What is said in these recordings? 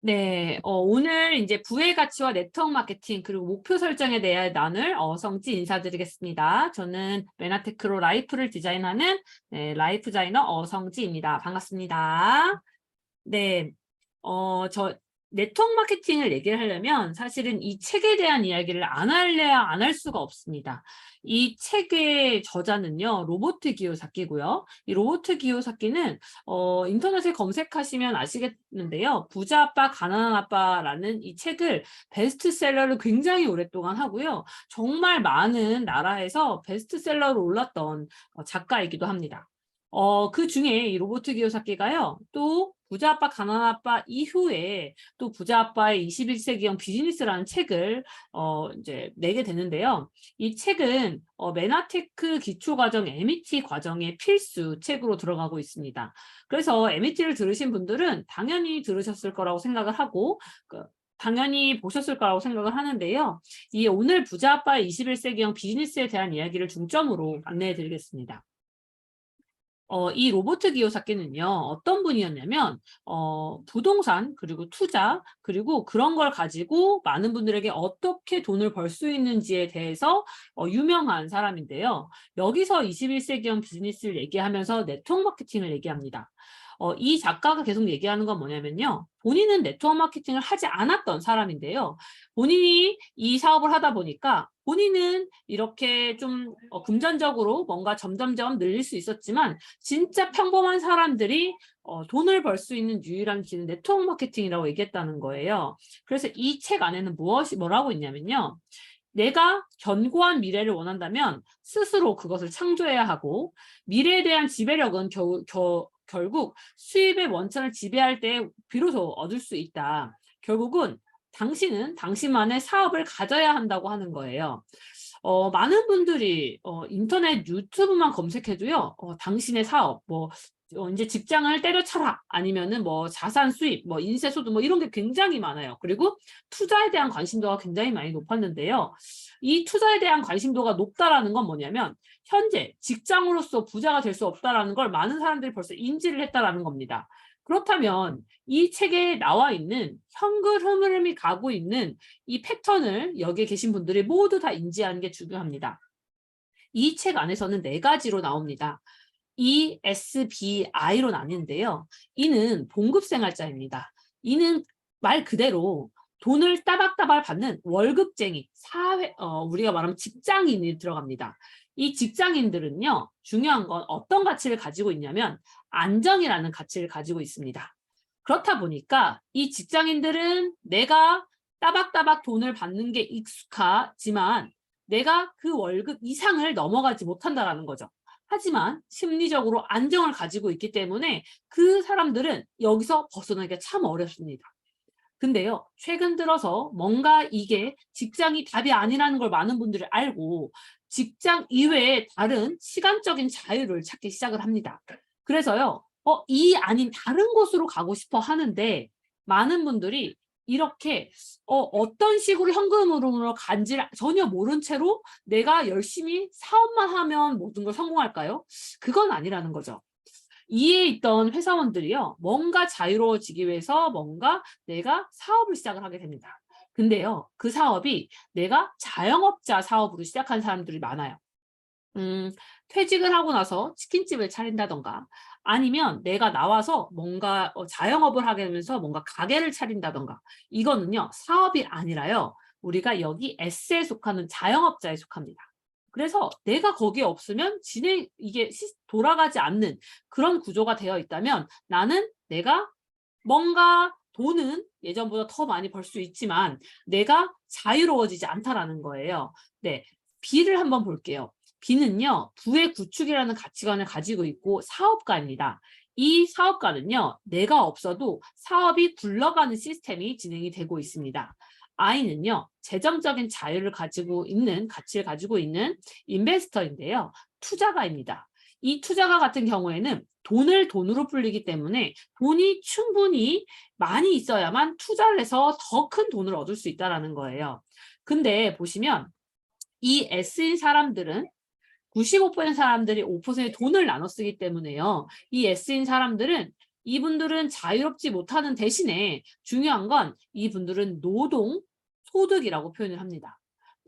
네, 오늘 이제 부의 가치와 네트워크 마케팅 그리고 목표 설정에 대해 나눌 어성지 인사드리겠습니다. 저는 메나테크로 라이프를 디자인하는 라이프 디자이너 어성지입니다. 반갑습니다. 네, 저 네트워크 마케팅을 얘기를 하려면 사실은 이 책에 대한 이야기를 안 할래야 안 할 수가 없습니다. 이 책의 저자는요, 로버트 기요사키고요. 이 로버트 기요사키는 인터넷에 검색하시면 아시겠는데요. 부자 아빠, 가난한 아빠라는 이 책을 베스트셀러를 굉장히 오랫동안 하고요. 정말 많은 나라에서 베스트셀러로 올랐던 작가이기도 합니다. 그 중에 이 로버트 기요사키가요, 또 부자 아빠, 가난한 아빠 이후에 또 부자 아빠의 21세기형 비즈니스라는 책을 이제 내게 되는데요. 이 책은 메나테크 기초과정 MET 과정의 필수 책으로 들어가고 있습니다. 그래서 MET를 들으신 분들은 당연히 들으셨을 거라고 생각을 하고, 당연히 보셨을 거라고 생각을 하는데요. 이 오늘 부자 아빠의 21세기형 비즈니스에 대한 이야기를 중점으로 안내해 드리겠습니다. 이 로버트 기요사키는요, 어떤 분이었냐면, 부동산, 그리고 투자, 그리고 그런 걸 가지고 많은 분들에게 어떻게 돈을 벌 수 있는지에 대해서 유명한 사람인데요. 여기서 21세기형 비즈니스를 얘기하면서 네트워크 마케팅을 얘기합니다. 이 작가가 계속 얘기하는 건 뭐냐면요. 본인은 네트워크 마케팅을 하지 않았던 사람인데요. 본인이 이 사업을 하다 보니까 본인은 이렇게 좀 금전적으로 뭔가 점점점 늘릴 수 있었지만 진짜 평범한 사람들이 돈을 벌 수 있는 유일한 길은 네트워크 마케팅이라고 얘기했다는 거예요. 그래서 이 책 안에는 뭐라고 있냐면요. 내가 견고한 미래를 원한다면 스스로 그것을 창조해야 하고, 미래에 대한 지배력은 결국 수입의 원천을 지배할 때 비로소 얻을 수 있다. 결국은 당신은 당신만의 사업을 가져야 한다고 하는 거예요. 많은 분들이 인터넷 유튜브만 검색해도요, 당신의 사업, 이제 직장을 때려쳐라, 아니면은 뭐 자산 수입, 뭐 인세 소득, 뭐 이런 게 굉장히 많아요. 그리고 투자에 대한 관심도가 굉장히 많이 높았는데요. 이 투자에 대한 관심도가 높다라는 건 뭐냐면 현재 직장으로서 부자가 될 수 없다라는 걸 많은 사람들이 벌써 인지를 했다라는 겁니다. 그렇다면 이 책에 나와 있는 현금 흐름이 가고 있는 이 패턴을 여기에 계신 분들이 모두 다 인지하는 게 중요합니다. 이 책 안에서는 4가지로 나옵니다. ESBI로 나뉘는데요. 이는 봉급생활자입니다. 이는 말 그대로 돈을 따박따박 받는 월급쟁이, 우리가 말하면 직장인이 들어갑니다. 이 직장인들은요, 중요한 건 어떤 가치를 가지고 있냐면 안정이라는 가치를 가지고 있습니다. 그렇다 보니까 이 직장인들은 내가 따박따박 돈을 받는 게 익숙하지만 내가 그 월급 이상을 넘어가지 못한다는 거죠. 하지만 심리적으로 안정을 가지고 있기 때문에 그 사람들은 여기서 벗어나기가 참 어렵습니다. 근데요, 최근 들어서 뭔가 이게 직장이 답이 아니라는 걸 많은 분들이 알고 직장 이외에 다른 시간적인 자유를 찾기 시작을 합니다. 그래서요, 이 아닌 다른 곳으로 가고 싶어 하는데 많은 분들이 이렇게 어떤 식으로 현금으로 간지를 전혀 모른 채로 내가 열심히 사업만 하면 모든 걸 성공할까요? 그건 아니라는 거죠. 이에 있던 회사원들이요, 뭔가 자유로워지기 위해서 뭔가 내가 사업을 시작을 하게 됩니다. 근데요, 그 사업이 내가 자영업자 사업으로 시작한 사람들이 많아요. 퇴직을 하고 나서 치킨집을 차린다던가 아니면 내가 나와서 뭔가 자영업을 하게 되면서 뭔가 가게를 차린다던가, 이거는요, 사업이 아니라요, 우리가 여기 S에 속하는 자영업자에 속합니다. 그래서 내가 거기에 없으면 이게 돌아가지 않는 그런 구조가 되어 있다면 나는 내가 뭔가 돈은 예전보다 더 많이 벌 수 있지만 내가 자유로워지지 않다라는 거예요. 네, B를 한번 볼게요. B는요, 부의 구축이라는 가치관을 가지고 있고 사업가입니다. 이 사업가는요, 내가 없어도 사업이 굴러가는 시스템이 진행이 되고 있습니다. I는요, 재정적인 자유를 가지고 있는, 가치를 가지고 있는 인베스터인데요, 투자가입니다. 이 투자가 같은 경우에는 돈을 돈으로 불리기 때문에 돈이 충분히 많이 있어야만 투자를 해서 더 큰 돈을 얻을 수 있다는 거예요. 근데 보시면 이 S인 사람들은 95% 사람들이 5%의 돈을 나눠 쓰기 때문에요. 이 S인 사람들은 이분들은 자유롭지 못하는 대신에 중요한 건 이분들은 노동, 소득이라고 표현을 합니다.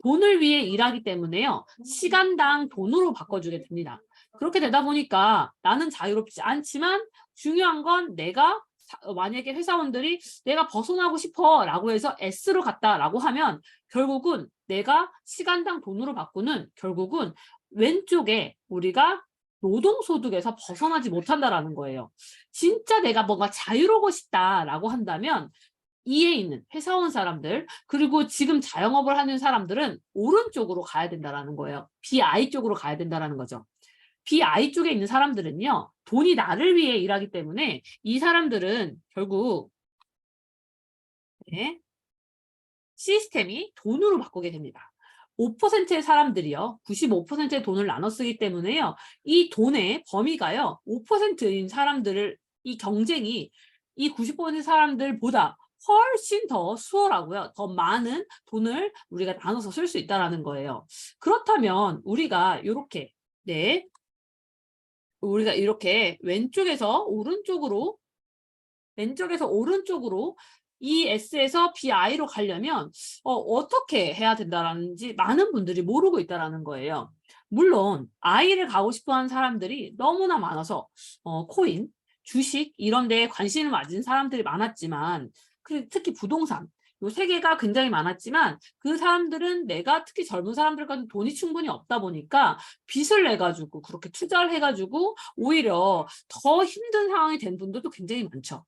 돈을 위해 일하기 때문에요. 시간당 돈으로 바꿔주게 됩니다. 그렇게 되다 보니까 나는 자유롭지 않지만 중요한 건 내가 만약에 회사원들이 내가 벗어나고 싶어 라고 해서 S로 갔다라고 하면 결국은 내가 시간당 돈으로 바꾸는 결국은 왼쪽에 우리가 노동소득에서 벗어나지 못한다라는 거예요. 진짜 내가 뭔가 자유로우고 싶다라고 한다면 이에 있는 회사원 사람들 그리고 지금 자영업을 하는 사람들은 오른쪽으로 가야 된다라는 거예요. BI 쪽으로 가야 된다라는 거죠. BI 쪽에 있는 사람들은요. 돈이 나를 위해 일하기 때문에 이 사람들은 결국 네, 시스템이 돈으로 바꾸게 됩니다. 5%의 사람들이요. 95%의 돈을 나눠 쓰기 때문에요. 이 돈의 범위가요. 5%인 사람들을 이 경쟁이 이 90% 사람들보다 훨씬 더 수월하고요. 더 많은 돈을 우리가 나눠서 쓸 수 있다는 거예요. 그렇다면 우리가 이렇게 네, 우리가 이렇게 왼쪽에서 오른쪽으로 이 S에서 BI로 가려면 어떻게 해야 된다는지 많은 분들이 모르고 있다는 거예요. 물론 I를 가고 싶어하는 사람들이 너무나 많아서 코인, 주식 이런 데에 관심을 가진 사람들이 많았지만 특히 부동산 요 세 개가 굉장히 많았지만 그 사람들은 내가 특히 젊은 사람들과는 돈이 충분히 없다 보니까 빚을 내가지고 그렇게 투자를 해가지고 오히려 더 힘든 상황이 된 분들도 굉장히 많죠.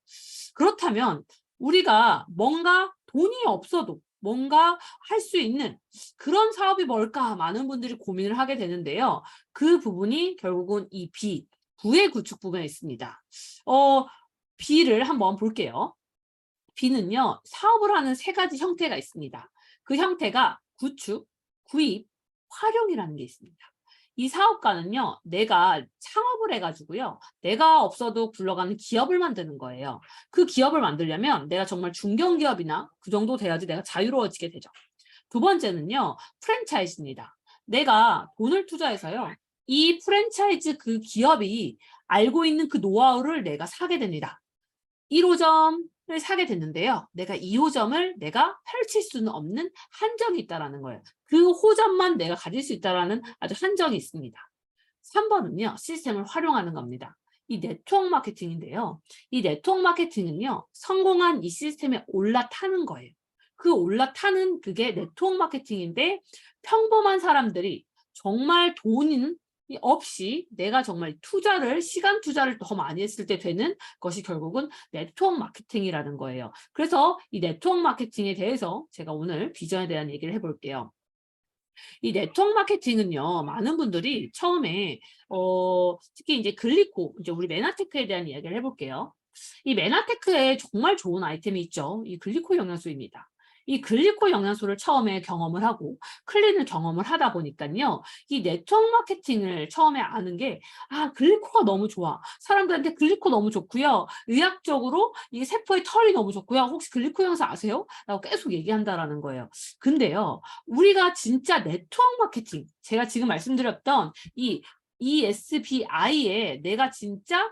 그렇다면 우리가 뭔가 돈이 없어도 뭔가 할 수 있는 그런 사업이 뭘까 많은 분들이 고민을 하게 되는데요. 그 부분이 결국은 이 부의 구축 부분에 있습니다. B를 한번 볼게요. B는요. 사업을 하는 세 가지 형태가 있습니다. 그 형태가 구축, 구입, 활용이라는 게 있습니다. 이 사업가는요. 내가 창업을 해가지고요. 내가 없어도 굴러가는 기업을 만드는 거예요. 그 기업을 만들려면 내가 정말 중견기업이나 그 정도 돼야지 내가 자유로워지게 되죠. 두 번째는요. 프랜차이즈입니다. 내가 돈을 투자해서요. 이 프랜차이즈 그 기업이 알고 있는 그 노하우를 내가 사게 됩니다. 1호점을 사게 됐는데요. 내가 2호점을 내가 펼칠 수는 없는 한정이 있다는 거예요. 그 호점만 내가 가질 수 있다는 아주 한정이 있습니다. 3번은요. 시스템을 활용하는 겁니다. 이 네트워크 마케팅인데요. 이 네트워크 마케팅은요. 성공한 이 시스템에 올라타는 거예요. 그 올라타는 그게 네트워크 마케팅인데 평범한 사람들이 정말 돈은 없이 내가 정말 시간 투자를 더 많이 했을 때 되는 것이 결국은 네트워크 마케팅이라는 거예요. 그래서 이 네트워크 마케팅에 대해서 제가 오늘 비전에 대한 얘기를 해볼게요. 이 네트워크 마케팅은요, 많은 분들이 처음에, 특히 이제 글리코, 이제 우리 메나테크에 대한 이야기를 해볼게요. 이 메나테크에 정말 좋은 아이템이 있죠. 이 글리코 영양소입니다. 이 글리코 영양소를 처음에 경험을 하고 클린을 경험을 하다 보니까요. 이 네트워크 마케팅을 처음에 아는 게 글리코가 너무 좋아. 사람들한테 글리코 너무 좋고요. 의학적으로 이 세포의 털이 너무 좋고요. 혹시 글리코 영양소 아세요? 라고 계속 얘기한다라는 거예요. 근데요. 우리가 진짜 네트워크 마케팅, 제가 지금 말씀드렸던 이 ESBI에 내가 진짜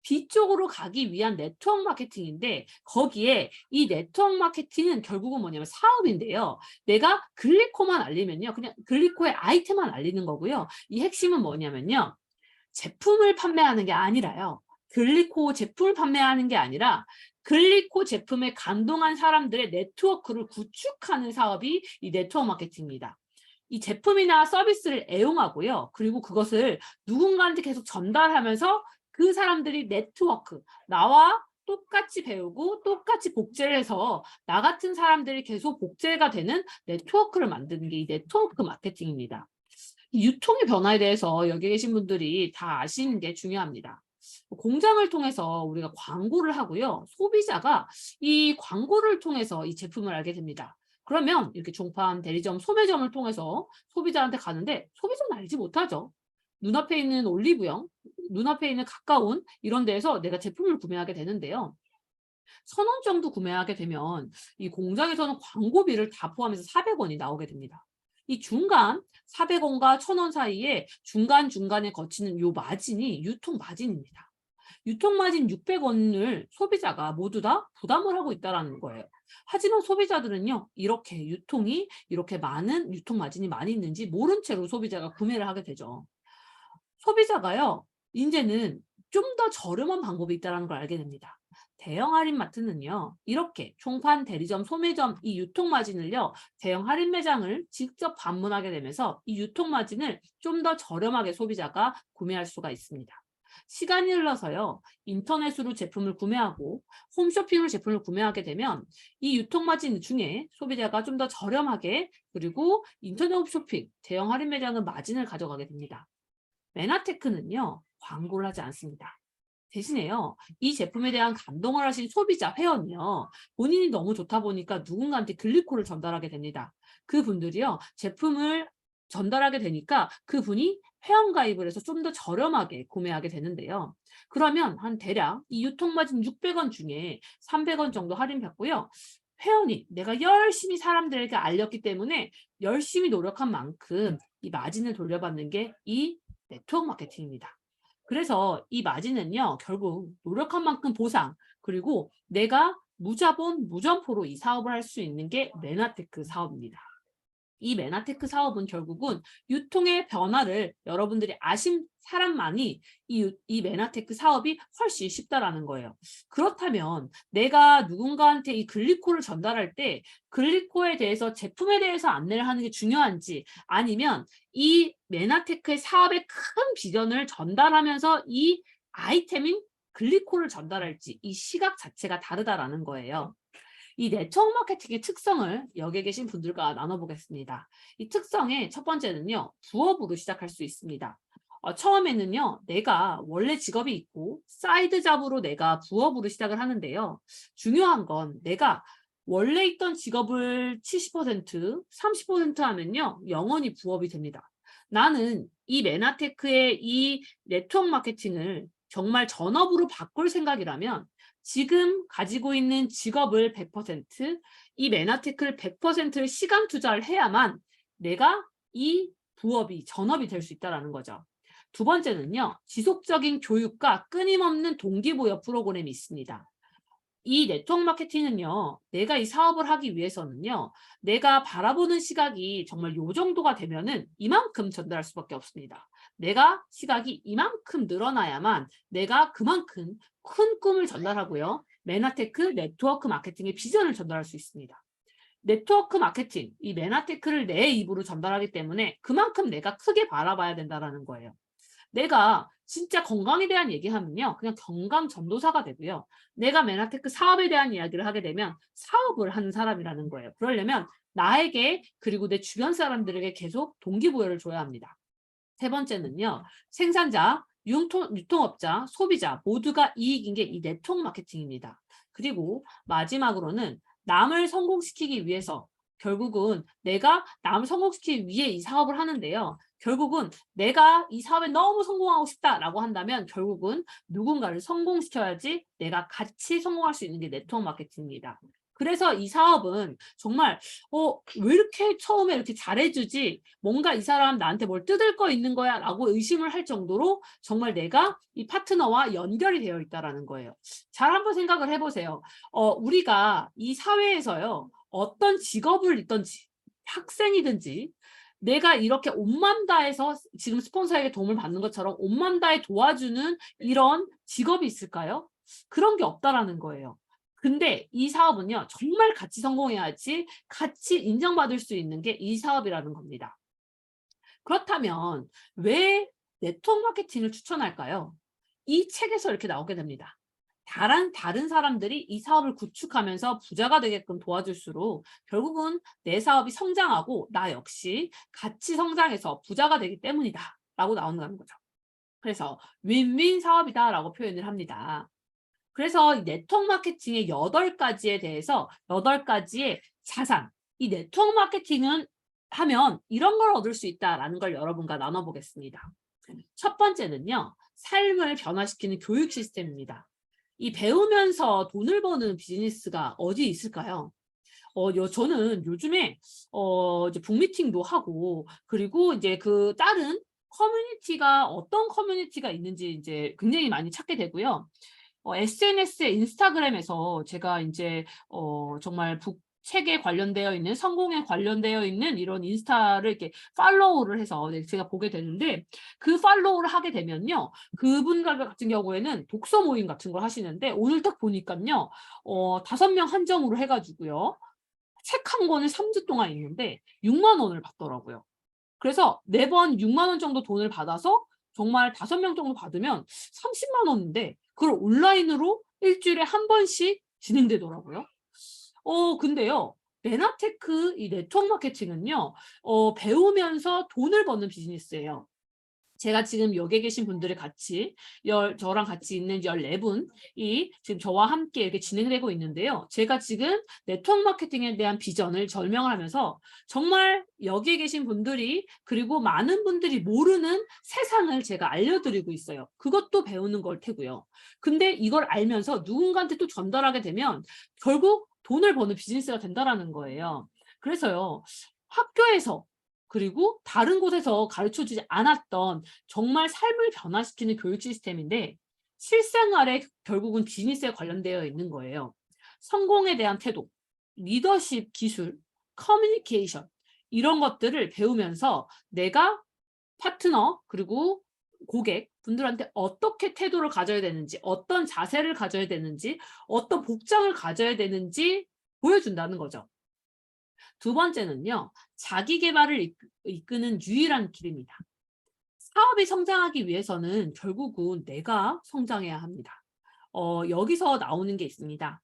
B 쪽으로 가기 위한 네트워크 마케팅인데 거기에 이 네트워크 마케팅은 결국은 뭐냐면 사업인데요. 내가 글리코만 알리면요. 그냥 글리코의 아이템만 알리는 거고요. 이 핵심은 뭐냐면요. 제품을 판매하는 게 아니라요. 글리코 제품을 판매하는 게 아니라 글리코 제품에 감동한 사람들의 네트워크를 구축하는 사업이 이 네트워크 마케팅입니다. 이 제품이나 서비스를 애용하고요. 그리고 그것을 누군가한테 계속 전달하면서 그 사람들이 네트워크, 나와 똑같이 배우고 똑같이 복제를 해서 나 같은 사람들이 계속 복제가 되는 네트워크를 만드는 게 이 네트워크 마케팅입니다. 유통의 변화에 대해서 여기 계신 분들이 다 아시는 게 중요합니다. 공장을 통해서 우리가 광고를 하고요. 소비자가 이 광고를 통해서 이 제품을 알게 됩니다. 그러면 이렇게 종판, 대리점, 소매점을 통해서 소비자한테 가는데 소비자는 알지 못하죠. 눈앞에 있는 올리브영, 눈앞에 있는 가까운 이런 데에서 내가 제품을 구매하게 되는데요. 1,000원 정도 구매하게 되면 이 공장에서는 광고비를 다 포함해서 400원이 나오게 됩니다. 이 중간 400원과 1,000원 사이에 중간중간에 거치는 요 마진이 유통 마진입니다. 유통마진 600원을 소비자가 모두 다 부담을 하고 있다는 거예요. 하지만 소비자들은요, 이렇게 유통이 이렇게 많은 유통마진이 많이 있는지 모른 채로 소비자가 구매를 하게 되죠. 소비자가요, 이제는 좀 더 저렴한 방법이 있다는 걸 알게 됩니다. 대형 할인마트는요, 이렇게 총판, 대리점, 소매점 이 유통마진을요, 대형 할인 매장을 직접 방문하게 되면서 이 유통마진을 좀 더 저렴하게 소비자가 구매할 수가 있습니다. 시간이 흘러서요, 인터넷으로 제품을 구매하고 홈쇼핑으로 제품을 구매하게 되면 이 유통마진 중에 소비자가 좀 더 저렴하게, 그리고 인터넷 홈쇼핑, 대형 할인 매장은 마진을 가져가게 됩니다. 메나테크는요, 광고를 하지 않습니다. 대신에요, 이 제품에 대한 감동을 하신 소비자 회원이요, 본인이 너무 좋다 보니까 누군가한테 글리코를 전달하게 됩니다. 그분들이요, 제품을 전달하게 되니까 그분이 회원가입을 해서 좀 더 저렴하게 구매하게 되는데요. 그러면 한 대략 이 유통마진 600원 중에 300원 정도 할인받고요. 회원이 내가 열심히 사람들에게 알렸기 때문에 열심히 노력한 만큼 이 마진을 돌려받는 게 이 네트워크 마케팅입니다. 그래서 이 마진은요, 결국 노력한 만큼 보상, 그리고 내가 무자본, 무점포로 이 사업을 할 수 있는 게 메나테크 사업입니다. 이 메나테크 사업은 결국은 유통의 변화를 여러분들이 아신 사람만이 이 메나테크 사업이 훨씬 쉽다라는 거예요. 그렇다면 내가 누군가한테 이 글리코를 전달할 때 글리코에 대해서, 제품에 대해서 안내를 하는 게 중요한지, 아니면 이 메나테크의 사업의 큰 비전을 전달하면서 이 아이템인 글리코를 전달할지, 이 시각 자체가 다르다라는 거예요. 이 네트워크 마케팅의 특성을 여기 계신 분들과 나눠보겠습니다. 이 특성의 첫 번째는요, 부업으로 시작할 수 있습니다. 처음에는요, 내가 원래 직업이 있고 사이드 잡으로 내가 부업으로 시작을 하는데요. 중요한 건 내가 원래 있던 직업을 70%, 30% 하면요, 영원히 부업이 됩니다. 나는 이 메나테크의 이 네트워크 마케팅을 정말 전업으로 바꿀 생각이라면 지금 가지고 있는 직업을 100%, 이 메나테크를 100%를 시간 투자를 해야만 내가 이 부업이 전업이 될 수 있다는 거죠. 두 번째는요, 지속적인 교육과 끊임없는 동기부여 프로그램이 있습니다. 이 네트워크 마케팅은요, 내가 이 사업을 하기 위해서는요, 내가 바라보는 시각이 정말 요 정도가 되면은 이만큼 전달할 수밖에 없습니다. 내가 시각이 이만큼 늘어나야만 내가 그만큼 큰 꿈을 전달하고요, 메나테크 네트워크 마케팅의 비전을 전달할 수 있습니다. 네트워크 마케팅, 이 메나테크를 내 입으로 전달하기 때문에 그만큼 내가 크게 바라봐야 된다는 거예요. 내가 진짜 건강에 대한 얘기하면요, 그냥 건강 전도사가 되고요. 내가 메나테크 사업에 대한 이야기를 하게 되면 사업을 하는 사람이라는 거예요. 그러려면 나에게, 그리고 내 주변 사람들에게 계속 동기부여를 줘야 합니다. 세 번째는요, 생산자, 유통업자, 소비자 모두가 이익인 게 이 네트워크 마케팅입니다. 그리고 마지막으로는 남을 성공시키기 위해서, 결국은 내가 남을 성공시키기 위해 이 사업을 하는데요. 결국은 내가 이 사업에 너무 성공하고 싶다라고 한다면 결국은 누군가를 성공시켜야지 내가 같이 성공할 수 있는 게 네트워크 마케팅입니다. 그래서 이 사업은 정말 왜 이렇게 처음에 이렇게 잘해주지? 뭔가 이 사람 나한테 뭘 뜯을 거 있는 거야? 라고 의심을 할 정도로 정말 내가 이 파트너와 연결이 되어 있다는 거예요. 잘 한번 생각을 해보세요. 우리가 이 사회에서요, 어떤 직업을 있든지 학생이든지 내가 이렇게 온맘 다해서 지금 스폰서에게 도움을 받는 것처럼 온맘 다해 도와주는 이런 직업이 있을까요? 그런 게 없다라는 거예요. 근데 이 사업은요, 정말 같이 성공해야지 같이 인정받을 수 있는 게 이 사업이라는 겁니다. 그렇다면 왜 네트워크 마케팅을 추천할까요? 이 책에서 이렇게 나오게 됩니다. 다른 사람들이 이 사업을 구축하면서 부자가 되게끔 도와줄수록 결국은 내 사업이 성장하고 나 역시 같이 성장해서 부자가 되기 때문이다 라고 나온다는 거죠. 그래서 윈윈 사업이다 라고 표현을 합니다. 그래서 이 네트워크 마케팅의 8가지에 대해서 8가지의 자산, 이 네트워크 마케팅은 하면 이런 걸 얻을 수 있다라는 걸 여러분과 나눠보겠습니다. 첫 번째는요, 삶을 변화시키는 교육 시스템입니다. 이 배우면서 돈을 버는 비즈니스가 어디 있을까요? 저는 요즘에 이제 북미팅도 하고, 그리고 이제 그 다른 커뮤니티가 어떤 커뮤니티가 있는지 이제 굉장히 많이 찾게 되고요. SNS에 인스타그램에서 제가 이제 정말 책에 관련되어 있는 성공에 관련되어 있는 이런 인스타를 이렇게 팔로우를 해서 제가 보게 되는데 그 팔로우를 하게 되면요. 그분들 같은 경우에는 독서 모임 같은 걸 하시는데 오늘 딱 보니까요. 5명 한정으로 해가지고요. 책 한 권을 3주 동안 읽는데 6만 원을 받더라고요. 그래서 4번 6만 원 정도 돈을 받아서 정말 5명 정도 받으면 30만 원인데 그걸 온라인으로 일주일에 한 번씩 진행되더라고요. 근데요. 메나테크 이 네트워크 마케팅은요. 배우면서 돈을 버는 비즈니스예요. 제가 지금 여기에 계신 분들이 같이 저랑 같이 있는 14분이 지금 저와 함께 이렇게 진행되고 있는데요. 제가 지금 네트워크 마케팅에 대한 비전을 설명을 하면서 정말 여기에 계신 분들이 그리고 많은 분들이 모르는 세상을 제가 알려드리고 있어요. 그것도 배우는 걸 테고요. 근데 이걸 알면서 누군가한테 또 전달하게 되면 결국 돈을 버는 비즈니스가 된다라는 거예요. 그래서요. 학교에서 그리고 다른 곳에서 가르쳐주지 않았던 정말 삶을 변화시키는 교육 시스템인데 실생활에 결국은 비즈니스에 관련되어 있는 거예요. 성공에 대한 태도, 리더십 기술, 커뮤니케이션 이런 것들을 배우면서 내가 파트너 그리고 고객 분들한테 어떻게 태도를 가져야 되는지 어떤 자세를 가져야 되는지 어떤 복장을 가져야 되는지 보여준다는 거죠. 두 번째는요. 자기 개발을 이끄는 유일한 길입니다. 사업이 성장하기 위해서는 결국은 내가 성장해야 합니다. 여기서 나오는 게 있습니다.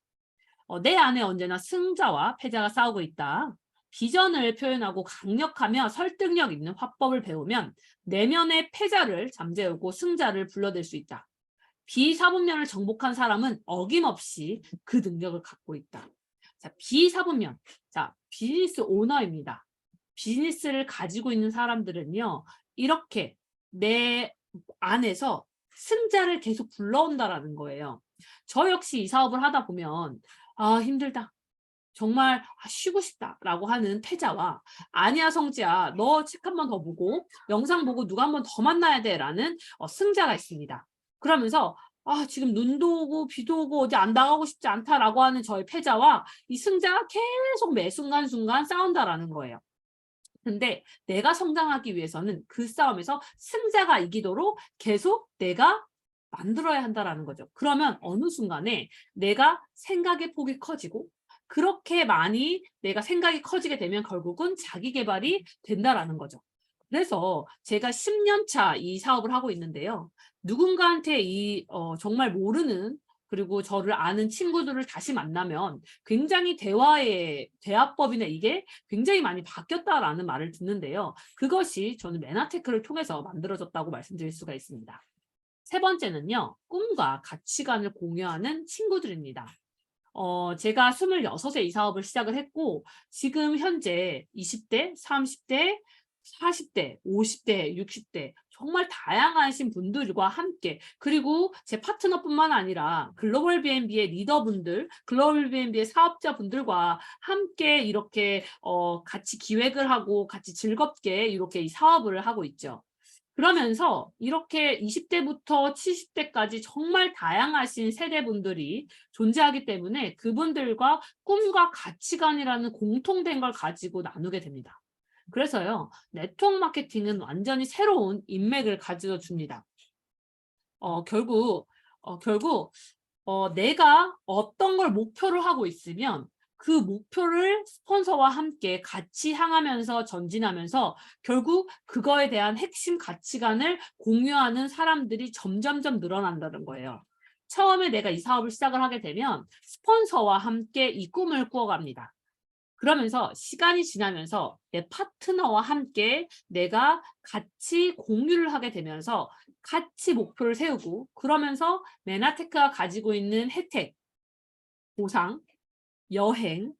내 안에 언제나 승자와 패자가 싸우고 있다. 비전을 표현하고 강력하며 설득력 있는 화법을 배우면 내면의 패자를 잠재우고 승자를 불러낼 수 있다. 비사분면을 정복한 사람은 어김없이 그 능력을 갖고 있다. 자, 비사분면. 자, 비즈니스 오너입니다. 비즈니스를 가지고 있는 사람들은요, 이렇게 내 안에서 승자를 계속 불러온다라는 거예요. 저 역시 이 사업을 하다 보면, 아, 힘들다. 정말 쉬고 싶다라고 하는 패자와 아니야 성지야 너 책 한 번 더 보고 영상 보고 누가 한 번 더 만나야 돼라는 승자가 있습니다. 그러면서 지금 눈도 오고 비도 오고 어디 안 나가고 싶지 않다라고 하는 저의 패자와 이 승자가 계속 매 순간순간 싸운다라는 거예요. 근데 내가 성장하기 위해서는 그 싸움에서 승자가 이기도록 계속 내가 만들어야 한다라는 거죠. 그러면 어느 순간에 내가 생각의 폭이 커지고 그렇게 많이 내가 생각이 커지게 되면 결국은 자기 개발이 된다라는 거죠. 그래서 제가 10년 차 이 사업을 하고 있는데요. 누군가한테 정말 모르는 그리고 저를 아는 친구들을 다시 만나면 굉장히 대화법이나 이게 굉장히 많이 바뀌었다라는 말을 듣는데요. 그것이 저는 메나테크를 통해서 만들어졌다고 말씀드릴 수가 있습니다. 세 번째는요. 꿈과 가치관을 공유하는 친구들입니다. 제가 26에 이 사업을 시작을 했고 지금 현재 20대, 30대, 40대, 50대, 60대 정말 다양하신 분들과 함께 그리고 제 파트너뿐만 아니라 글로벌 B&B의 리더분들, 글로벌 B&B의 사업자분들과 함께 이렇게 같이 기획을 하고 같이 즐겁게 이렇게 이 사업을 하고 있죠. 그러면서 이렇게 20대부터 70대까지 정말 다양하신 세대분들이 존재하기 때문에 그분들과 꿈과 가치관이라는 공통된 걸 가지고 나누게 됩니다. 그래서요. 네트워크 마케팅은 완전히 새로운 인맥을 가져다 줍니다. 결국 내가 어떤 걸 목표로 하고 있으면 그 목표를 스폰서와 함께 같이 향하면서 전진하면서 결국 그거에 대한 핵심 가치관을 공유하는 사람들이 점점점 늘어난다는 거예요. 처음에 내가 이 사업을 시작을 하게 되면 스폰서와 함께 이 꿈을 꾸어갑니다. 그러면서 시간이 지나면서 내 파트너와 함께 내가 같이 공유를 하게 되면서 같이 목표를 세우고 그러면서 메나테크가 가지고 있는 혜택, 보상, 여행,